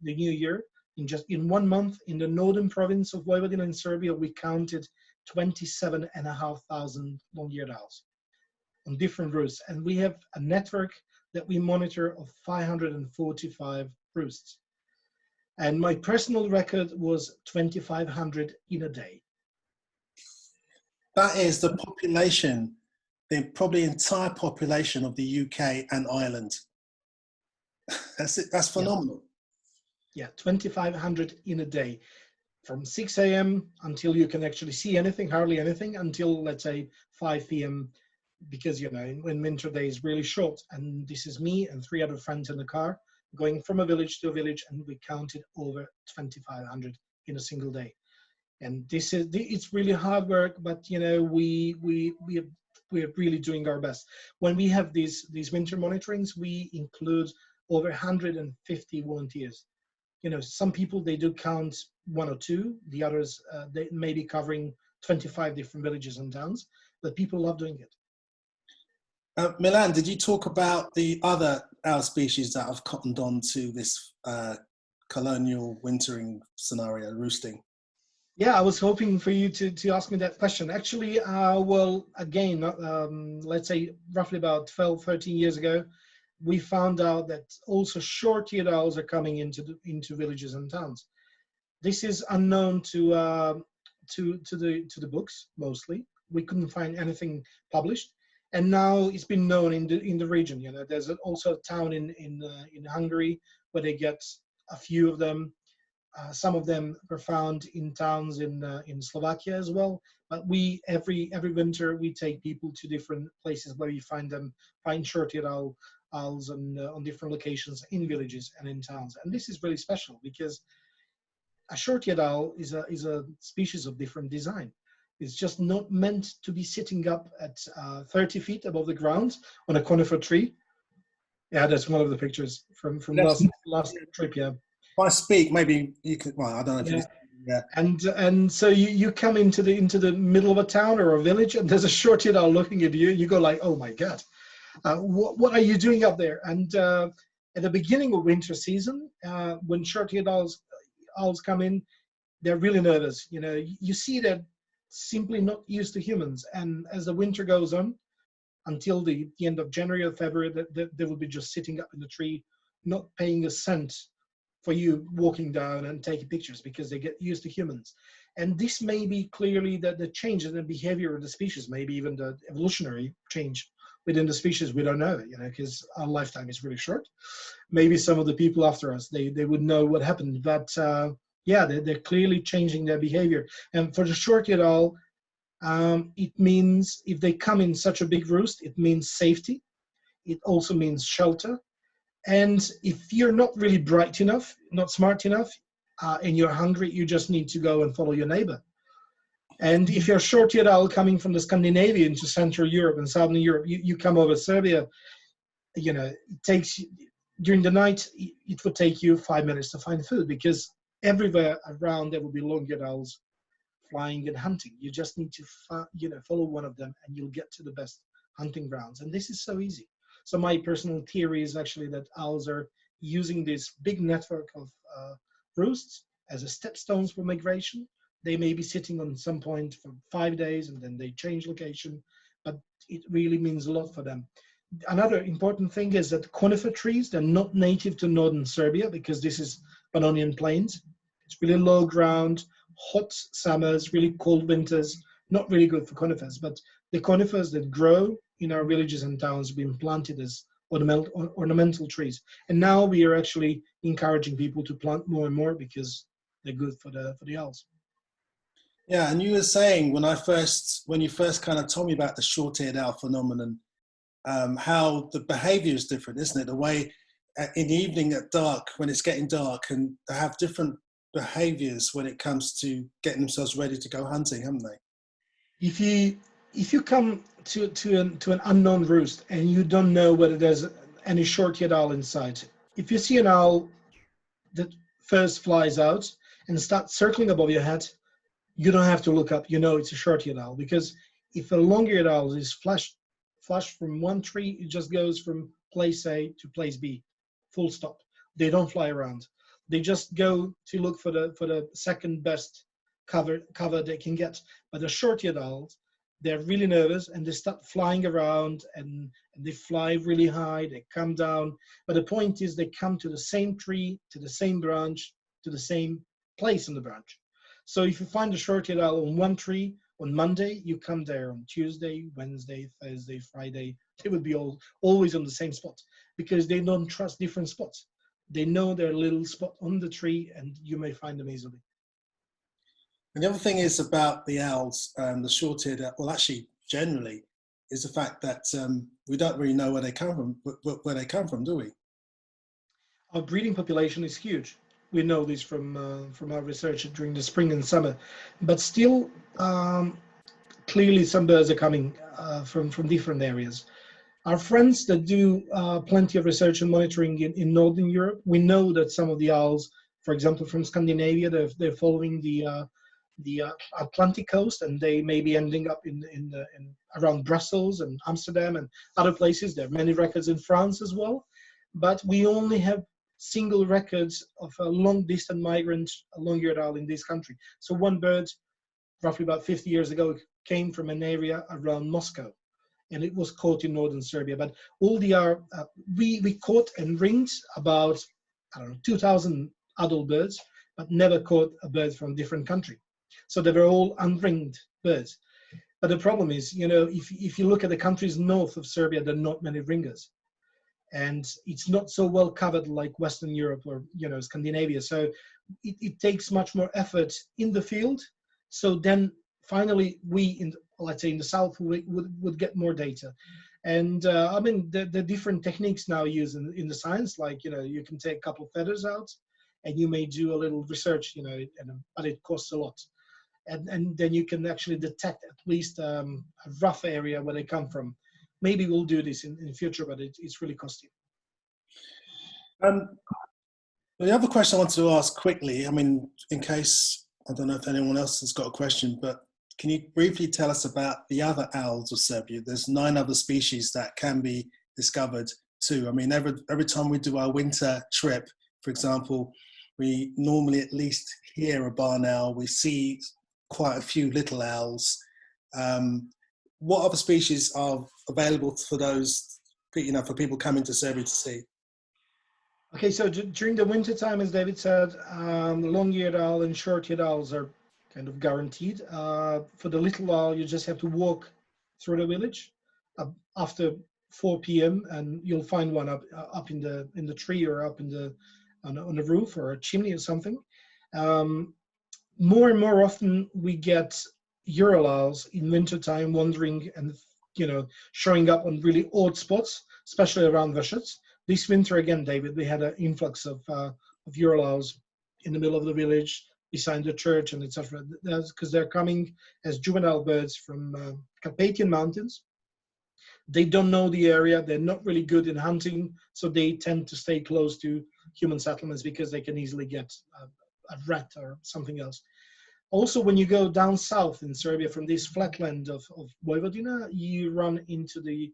new year, in 1 month in the northern province of Vojvodina in Serbia, we counted 27,500 long-eared owls on different roosts. And we have a network that we monitor of 545 roosts. And my personal record was 2,500 in a day. That is the population, the probably entire population of the UK and Ireland. That's it. That's phenomenal. Yeah, 2,500 in a day, from 6 a.m. until you can actually see anything, hardly anything, until, let's say, 5 p.m. Because, when winter day is really short. And this is me and 3 other friends in the car going from a village to a village, and we counted over 2,500 in a single day. And it's really hard work, but we're really doing our best. When we have these winter monitorings, we include over 150 volunteers. Some people, they do count 1 or 2. The others, they may be covering 25 different villages and towns, but people love doing it. Milan, did you talk about the other owl species that have cottoned on to this colonial wintering scenario, roosting? Yeah, I was hoping for you to ask me that question. Actually, well, again, let's say roughly about 12, 13 years ago, we found out that also short-eared owls are coming into villages and towns. This is unknown to the books mostly. We couldn't find anything published, and now it's been known in the region. You know, there's also a town in Hungary where they get a few of them. Some of them were found in towns in Slovakia as well. But we every winter we take people to different places where we find short-eared owls on different locations in villages and in towns. And this is really special because a short-eared owl is a species of different design. It's just not meant to be sitting up at 30 feet above the ground on a conifer tree. Yeah, that's one of the pictures from last trip. Yeah. If I speak, maybe you could. Well, I don't know if you. Yeah. And so you come into the middle of a town or a village, and there's a short-eared owl looking at you. You go like, oh my god, what are you doing up there? And at the beginning of winter season, when short-eared owls come in, they're really nervous. You know, you see they're simply not used to humans. And as the winter goes on, until the end of January or February, they will be just sitting up in the tree, not paying a cent for you walking down and taking pictures because they get used to humans. And this may be clearly that the change in the behavior of the species, maybe even the evolutionary change within the species, we don't know, you know, because our lifetime is really short. Maybe some of the people after us, they would know what happened, but yeah, they're clearly changing their behavior. And for the short-eared owl, it means if they come in such a big roost, it means safety. It also means shelter. And if you're not really bright enough, not smart enough, and you're hungry, you just need to go and follow your neighbor. And if you're a short-eared owl coming from the Scandinavia into Central Europe and Southern Europe, you come over Serbia, you know, it takes, during the night, it would take you 5 minutes to find food because everywhere around there will be long-eared owls flying and hunting. You just need to, follow one of them and you'll get to the best hunting grounds. And this is so easy. So my personal theory is actually that owls are using this big network of roosts as a stepstones for migration. They may be sitting on some point for 5 days and then they change location, but it really means a lot for them. Another important thing is that conifer trees, they're not native to northern Serbia because this is Pannonian Plains. It's really low ground, hot summers, really cold winters, not really good for conifers, but the conifers that grow in our villages and towns have been planted as ornamental trees. And now we are actually encouraging people to plant more and more because they're good for the owls. Yeah, and you were saying when you first kind of told me about the short-eared owl phenomenon, how the behavior is different, isn't it? The way in the evening at dark, when it's getting dark, and they have different behaviors when it comes to getting themselves ready to go hunting, haven't they? If you come to an unknown roost and you don't know whether there's any short-eared owl inside, if you see an owl that first flies out and starts circling above your head, you don't have to look up. You know it's a short-eared owl, because if a long-eared owl is flashed from one tree, it just goes from place A to place B, full stop. They don't fly around. They just go to look for the second best cover they can get. But the short-eared owls, they're really nervous and they start flying around and they fly really high, they come down. But the point is they come to the same tree, to the same branch, to the same place on the branch. So if you find a short-eared owl on one tree on Monday, you come there on Tuesday, Wednesday, Thursday, Friday. They would be always on the same spot because they don't trust different spots. They know their little spot on the tree and you may find them easily. And the other thing is about the owls, the short-eared, well, actually, generally, is the fact that we don't really know where they come from, do we? Our breeding population is huge. We know this from our research during the spring and summer, but still, clearly some birds are coming from different areas. Our friends that do plenty of research and monitoring in Northern Europe, we know that some of the owls, for example, from Scandinavia, they're following the Atlantic coast, and they may be ending up in around Brussels and Amsterdam and other places. There are many records in France as well. but we only have single records of a long-distance migrant long-eared owl in this country. So one bird, roughly about 50 years ago, came from an area around Moscow, and it was caught in northern Serbia. But all we caught and ringed about, I don't know, 2,000 adult birds, but never caught a bird from a different country. So they were all unringed birds. But the problem is, if you look at the countries north of Serbia, there are not many ringers. And it's not so well covered like Western Europe or, Scandinavia. So it takes much more effort in the field. So then finally we, let's say in the south, would get more data. And the different techniques now used in the science, like, you can take a couple of feathers out and you may do a little research, but it costs a lot. And then you can actually detect at least a rough area where they come from. Maybe we'll do this in the future, but it's really costly. The other question I wanted to ask quickly, in case, I don't know if anyone else has got a question, but can you briefly tell us about the other owls of Serbia? There's 9 other species that can be discovered too. Every time we do our winter trip, for example, we normally at least hear a barn owl. We see quite a few little owls. What other species are available for those, for people coming to Serbia to see? Okay, so during the winter time, as David said, long-eared owl and short-eared owls are kind of guaranteed. For the little owl, you just have to walk through the village after 4 p.m. and you'll find one up in the tree or up on a roof or a chimney or something. More and more often, we get Ural owls in wintertime wandering and showing up on really odd spots, especially around Vršac. This winter again, David, we had an influx of Ural owls in the middle of the village, beside the church, and etc. That's because they're coming as juvenile birds from Carpathian Mountains. They don't know the area. They're not really good in hunting, so they tend to stay close to human settlements because they can easily get a rat or something else. Also, when you go down south in Serbia from this flatland of Vojvodina, you run into the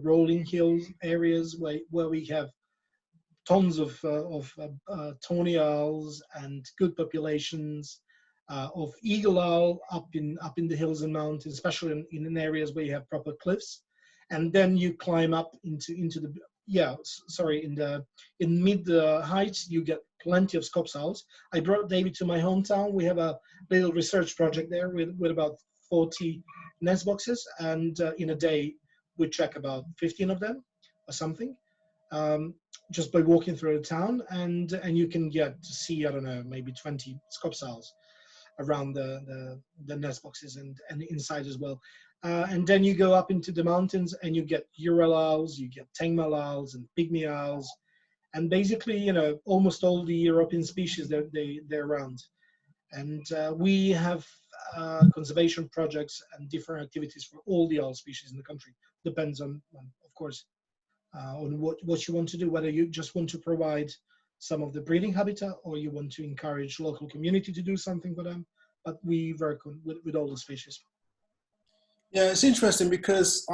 rolling hills areas where we have tons of tawny owls and good populations of eagle owl up in the hills and mountains, especially in areas where you have proper cliffs. And then you climb up into the in mid heights, you get plenty of scops owls. I brought David to my hometown. We have a little research project there with about 40 nest boxes, and in a day we check about 15 of them or something, just by walking through the town, and you can get to see, I don't know, maybe 20 scops owls around the nest boxes and inside as well. And then you go up into the mountains and you get Ural owls, you get Tengmal owls and pygmy owls, and basically, almost all the European species they're around. And we have conservation projects and different activities for all the owl species in the country. Depends on of course, on what you want to do, whether you just want to provide some of the breeding habitat or you want to encourage local community to do something for them. But we work with all the species. Yeah, it's interesting because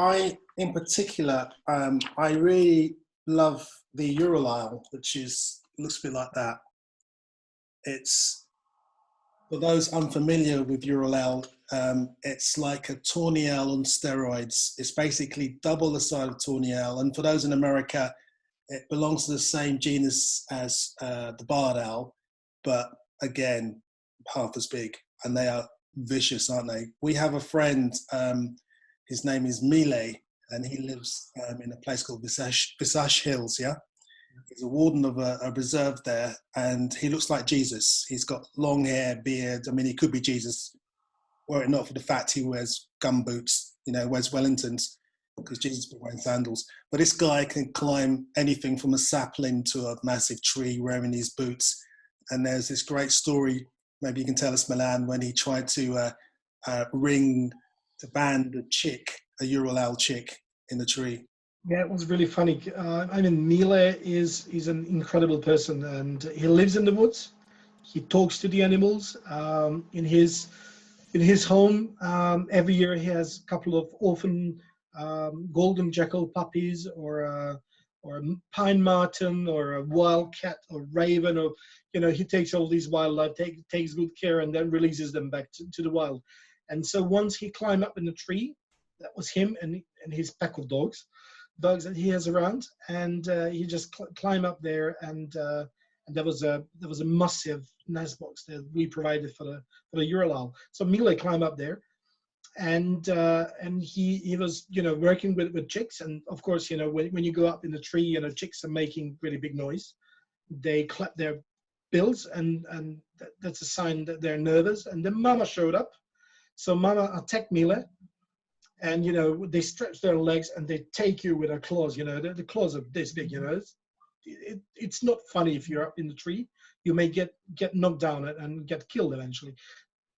in particular, I really love the Ural owl, which looks a bit like that. It's, for those unfamiliar with Ural owl, it's like a tawny owl on steroids. It's basically double the size of tawny owl. And for those in America, it belongs to the same genus as the barred owl, but again, half as big. And they are vicious, aren't they? We have a friend, his name is Mile, and he lives in a place called Visage Hills, yeah? He's a warden of a reserve there, and he looks like Jesus. He's got long hair, beard. He could be Jesus, were it not for the fact he wears gumboots, wears Wellingtons, because Jesus was wearing sandals. But this guy can climb anything from a sapling to a massive tree wearing these boots. And there's this great story, maybe you can tell us, Milan, when he tried to band a Ural owl chick in the tree. Yeah, it was really funny. Mile is an incredible person, and he lives in the woods. He talks to the animals. In his home, every year he has a couple of orphan golden jackal puppies or or a pine marten or a wildcat or raven, or he takes all these wildlife, takes good care, and then releases them back to the wild. And so once he climbed up in the tree, that was him and his pack of dogs that he has around, and he just climbed up there, and there was a massive nest box that we provided for the Ural owl. So Mile climbed up there, and he was working with chicks, and of course when you go up in the tree, chicks are making really big noise. They clap their bills, and that's a sign that they're nervous. And then Mama showed up, so Mama attacked Mile, and they stretch their legs and they take you with their claws. The claws are this big. It's not funny if you're up in the tree. You may get knocked down and get killed eventually.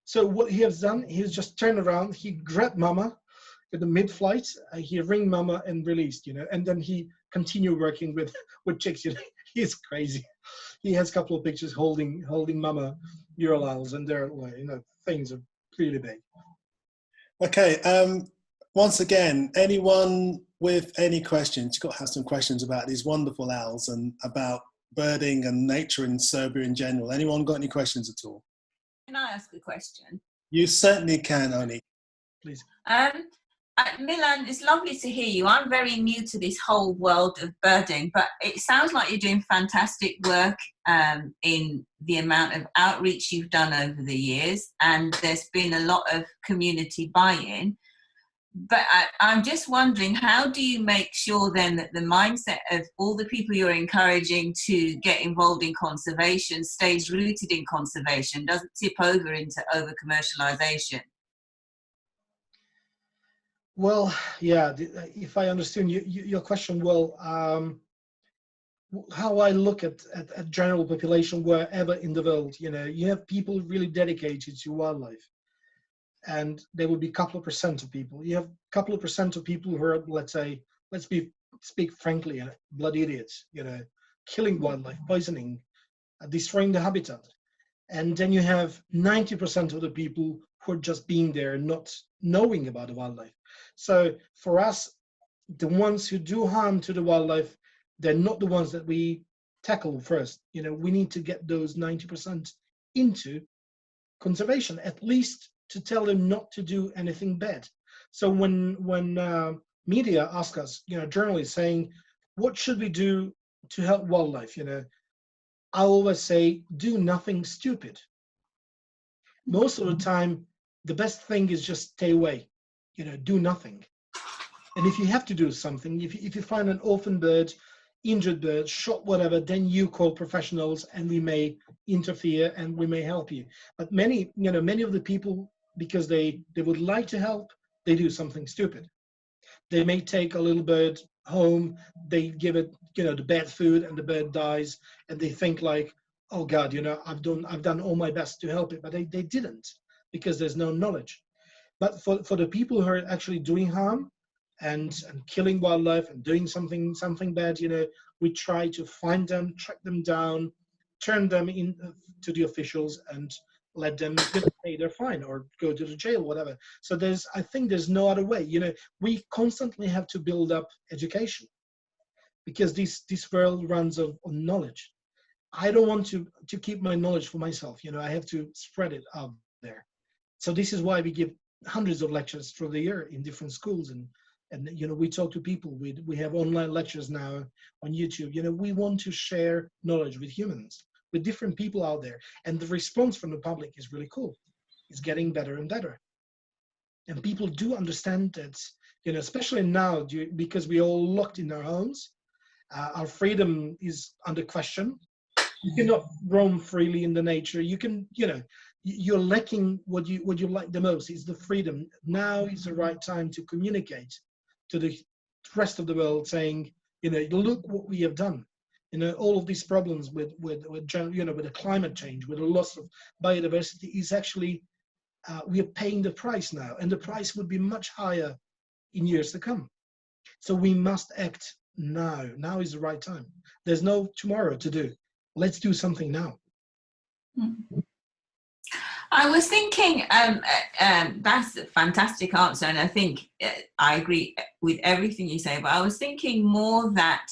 So what he has done, he's just turned around, he grabbed Mama in the mid-flight, he ring Mama and released, and then he continued working with chicks. He's crazy. He has a couple of pictures holding Mama Ural owls, and they're things are really big. Okay. Once again, anyone with any questions, you've got to have some questions about these wonderful owls and about birding and nature in Serbia in general. Anyone got any questions at all? Can I ask a question? You certainly can, Oni. Please. Milan, it's lovely to hear you. I'm very new to this whole world of birding, but it sounds like you're doing fantastic work in the amount of outreach you've done over the years, and there's been a lot of community buy-in. But I'm just wondering, how do you make sure then that the mindset of all the people you're encouraging to get involved in conservation stays rooted in conservation, doesn't tip over into over-commercialization? Well, yeah, if I understand your question well, how I look at general population wherever in the world, you have people really dedicated to wildlife. And there will be a couple of percent of people. You have a couple of percent of people who are, let's speak frankly, bloody idiots, killing wildlife, poisoning, destroying the habitat. And then you have 90% of the people who are just being there and not knowing about the wildlife. So for us, the ones who do harm to the wildlife, they're not the ones that we tackle first. We need to get those 90% into conservation, at least to tell them not to do anything bad. So when media ask us, journalists saying, what should we do to help wildlife? I always say, do nothing stupid. Most of the time, the best thing is just stay away, do nothing. And if you have to do something, if you find an orphan bird, injured bird, shot, whatever, then you call professionals and we may interfere and we may help you. But many of the people, because they would like to help, they do something stupid. They may take a little bird home, they give it, the bad food, and the bird dies, and they think like, oh God, I've done all my best to help it, but they didn't, because there's no knowledge. But for the people who are actually doing harm and killing wildlife and doing something bad, we try to find them, track them down, turn them in to the officials, and let them pay their fine or go to the jail, whatever. So I think there's no other way. We constantly have to build up education, because this world runs on knowledge. I don't want to keep my knowledge for myself. I have to spread it out there. So this is why we give hundreds of lectures through the year in different schools, and we talk to people. We have online lectures now on YouTube. We want to share knowledge with humans, with different people out there, and the response from the public is really cool. It's getting better and better, and people do understand that. Especially now, because we're all locked in our homes, our freedom is under question. You cannot roam freely in the nature. You can, you're lacking what you like the most is the freedom. Now is the right time to communicate to the rest of the world, saying, look what we have done. All of these problems with the climate change, with the loss of biodiversity, is actually we are paying the price now, and the price would be much higher in years to come. So we must act now. Now is the right time. There's no tomorrow to do. Let's do something now. I was thinking, that's a fantastic answer, and I think I agree with everything you say, but I was thinking more that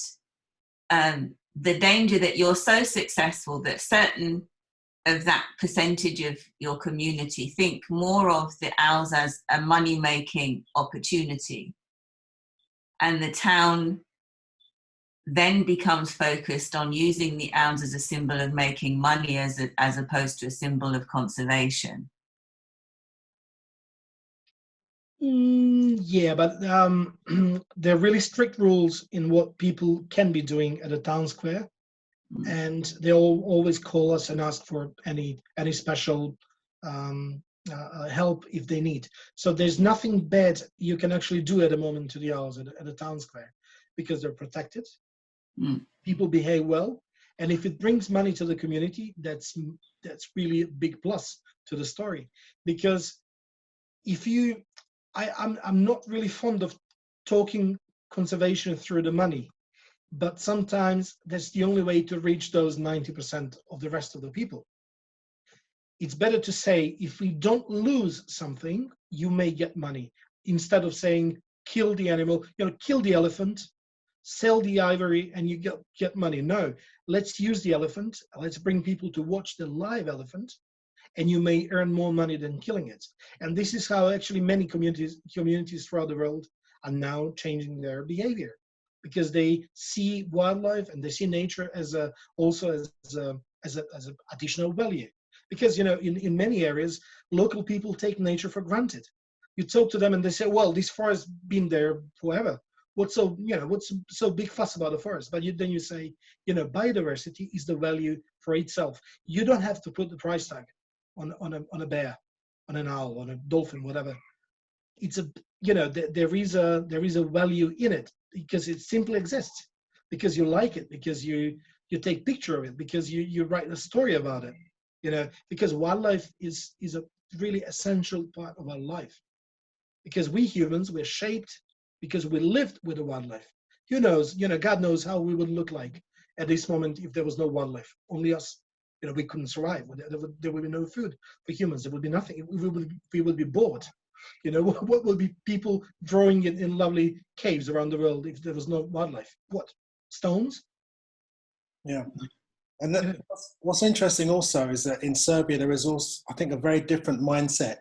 the danger that you're so successful that certain of that percentage of your community think more of the owls as a money-making opportunity, and the town then becomes focused on using the owls as a symbol of making money as opposed to a symbol of conservation. Yeah, but there are really strict rules in what people can be doing at a town square, and they always call us and ask for any special help if they need. So there's nothing bad you can actually do at the moment to the owls at a town square, because they're protected. People behave well, and if it brings money to the community, that's really a big plus to the story. Because if you, I'm not really fond of talking conservation through the money, but sometimes that's the only way to reach those 90% of the rest of the people. It's better to say, if we don't lose something, you may get money, instead of saying kill the animal, kill the elephant, sell the ivory, and you get money. No, let's use the elephant. Let's bring people to watch the live elephant, and you may earn more money than killing it. And this is how actually many communities throughout the world are now changing their behavior, because they see wildlife and they see nature as also as an additional value. Because in many areas, local people take nature for granted. You talk to them and they say, well, this forest has been there forever. What's so big fuss about the forest? But then you say, biodiversity is the value for itself. You don't have to put the price tag on a bear, on an owl, on a dolphin, whatever. It's there is a value in it, because it simply exists, because you like it, because you take picture of it, because you write a story about it. Because wildlife is a really essential part of our life. Because we humans, we're shaped because we lived with the wildlife. Who knows? God knows how we would look like at this moment if there was no wildlife. Only us. We couldn't survive. There would be no food for humans. There would be nothing. We would be bored. What would be people drawing in lovely caves around the world if there was no wildlife? What? Stones? Yeah. And what's interesting also is that in Serbia, there is also, I think, a very different mindset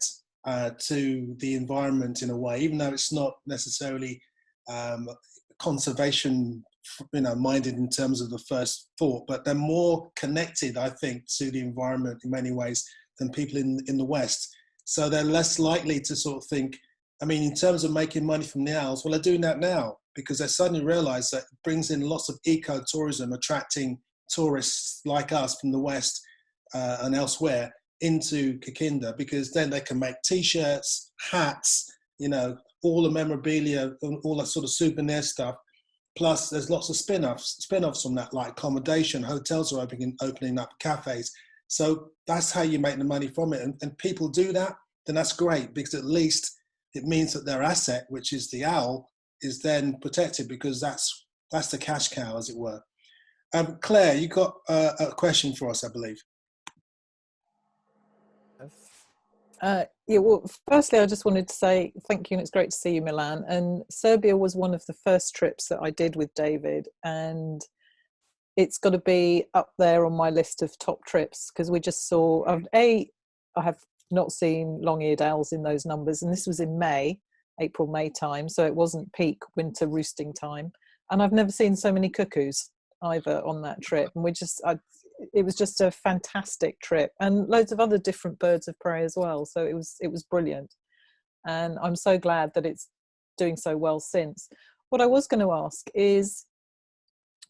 to the environment in a way, even though it's not necessarily conservation minded in terms of the first thought, but they're more connected, I think, to the environment in many ways than people in the West. So they're less likely to sort of think, in terms of making money from the owls, well, they're doing that now, because they suddenly realize that it brings in lots of eco-tourism, attracting tourists like us from the West and elsewhere into Kikinda, because then they can make T-shirts, hats, all the memorabilia, all that sort of souvenir stuff. Plus, there's lots of spin-offs from that, like accommodation, hotels are opening up, cafes. So that's how you make the money from it. And people do that, then that's great, because at least it means that their asset, which is the owl, is then protected, because that's the cash cow, as it were. Claire, you got a question for us, I believe. Yeah, well, firstly, I just wanted to say thank you, and it's great to see you, Milan. And Serbia was one of the first trips that I did with David, and it's got to be up there on my list of top trips, because we just saw, I have not seen long-eared owls in those numbers, and this was in April, May time, so it wasn't peak winter roosting time. And I've never seen so many cuckoos either on that trip, and it was just a fantastic trip, and loads of other different birds of prey as well. So it was brilliant, and I'm so glad that it's doing so well since. What I was going to ask is,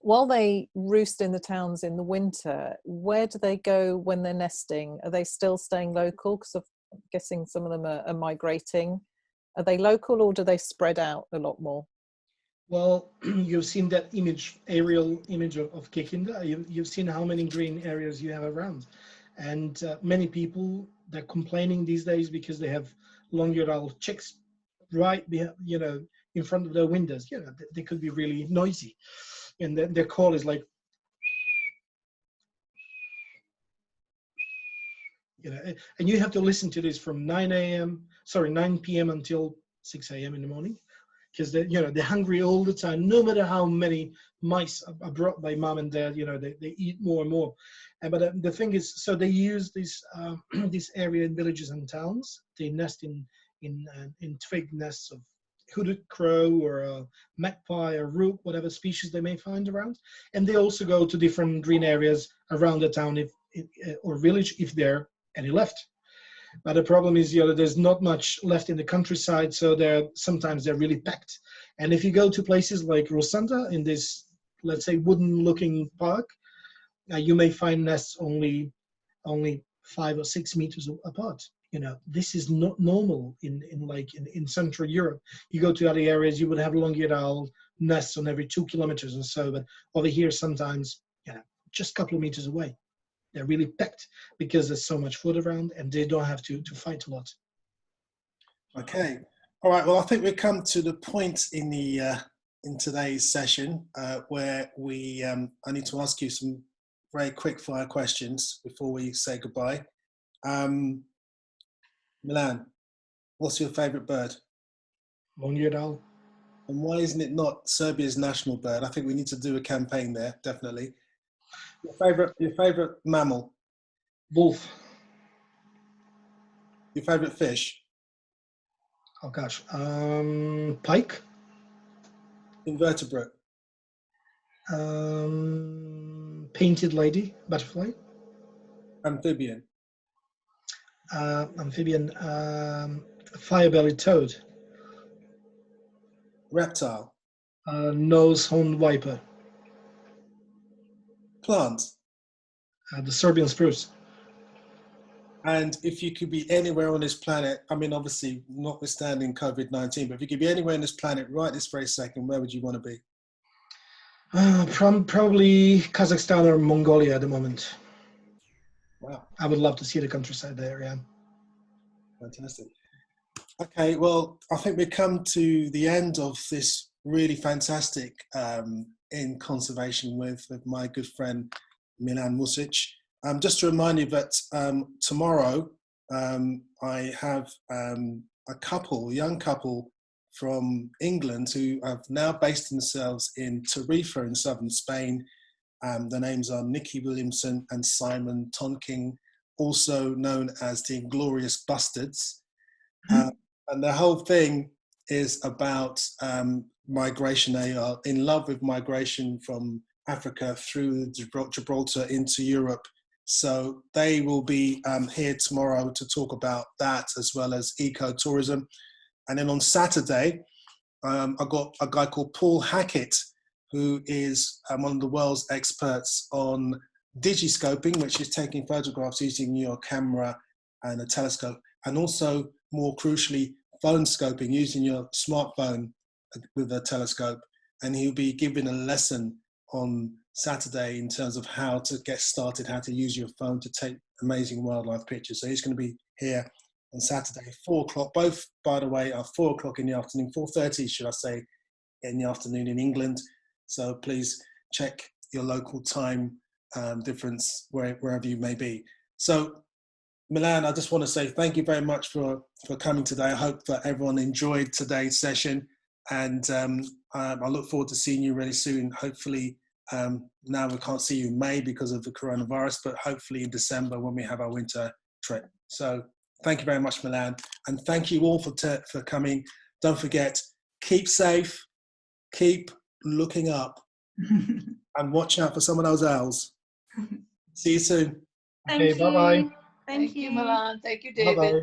while they roost in the towns in the winter, where do they go when they're nesting? Are they still staying local? Because I'm guessing some of them are migrating. Are they local, or do they spread out a lot more? Well, you've seen that aerial image of Kikinda. You've seen how many green areas you have around. And many people, they're complaining these days because they have long-eared owl chicks right in front of their windows. They could be really noisy. And their call is like, and you have to listen to this from 9 p.m. until 6 a.m. in the morning. because they're hungry all the time, no matter how many mice are brought by mom and dad. They eat more and more. But the thing is, so they use this this area in villages and towns. They nest in twig nests of hooded crow or a magpie or rook, whatever species they may find around. And they also go to different green areas around the town or village if there are any left. But the problem is, there's not much left in the countryside, so sometimes they're really packed. And if you go to places like Rosanta in this, let's say, wooden-looking park, you may find nests only 5 or 6 meters apart. This is not normal in Central Europe. You go to other areas, you would have long-eared owl nests on every 2 kilometers or so, but over here sometimes, just a couple of meters away. They're really packed because there's so much food around, and they don't have to fight a lot. Okay, all right. Well, I think we've come to the point in today's session where I need to ask you some very quick fire questions before we say goodbye. Milan, what's your favorite bird? Long-eared owl. And why isn't it not Serbia's national bird? I think we need to do a campaign there, definitely. Your favorite mammal? Wolf. Your favorite fish? Oh gosh, pike. Invertebrate? Painted lady, butterfly. Amphibian? Amphibian, fire-bellied toad. Reptile? Nose-horned viper. Plant? The Serbian spruce. And if you could be anywhere on this planet, I mean, obviously, notwithstanding COVID-19, but if you could be anywhere on this planet right this very second, where would you want to be? Probably Kazakhstan or Mongolia at the moment. Wow. I would love to see the countryside there, yeah. Fantastic. Okay, well, I think we've come to the end of this really fantastic in conservation with my good friend Milan Ružić. Just to remind you that tomorrow I have a young couple from England who have now based themselves in Tarifa in southern Spain. The names are Nikki Williamson and Simon Tonking, also known as the Inglorious Bastards. And the whole thing is about migration. They are in love with migration from Africa through Gibraltar into Europe. So they will be here tomorrow to talk about that as well as ecotourism. And then on Saturday, I've got a guy called Paul Hackett, who is one of the world's experts on digiscoping, which is taking photographs using your camera and a telescope, and also, more crucially, phone scoping, using your smartphone with a telescope. And he'll be giving a lesson on Saturday in terms of how to get started, how to use your phone to take amazing wildlife pictures. So he's going to be here on Saturday, 4 o'clock. Both, by the way, are 4 o'clock in the afternoon, 4:30, should I say, in the afternoon in England. So please check your local time difference wherever you may be. So Milan, I just want to say thank you very much for coming today. I hope that everyone enjoyed today's session, and I look forward to seeing you really soon. Hopefully, now we can't see you in May because of the coronavirus, but hopefully in December when we have our winter trip. So thank you very much, Milan, and thank you all for coming. Don't forget, keep safe, keep looking up, and watch out for some of those owls. See you soon. Thank you. Bye-bye. Thank you, Milan. Thank you, David. Bye-bye.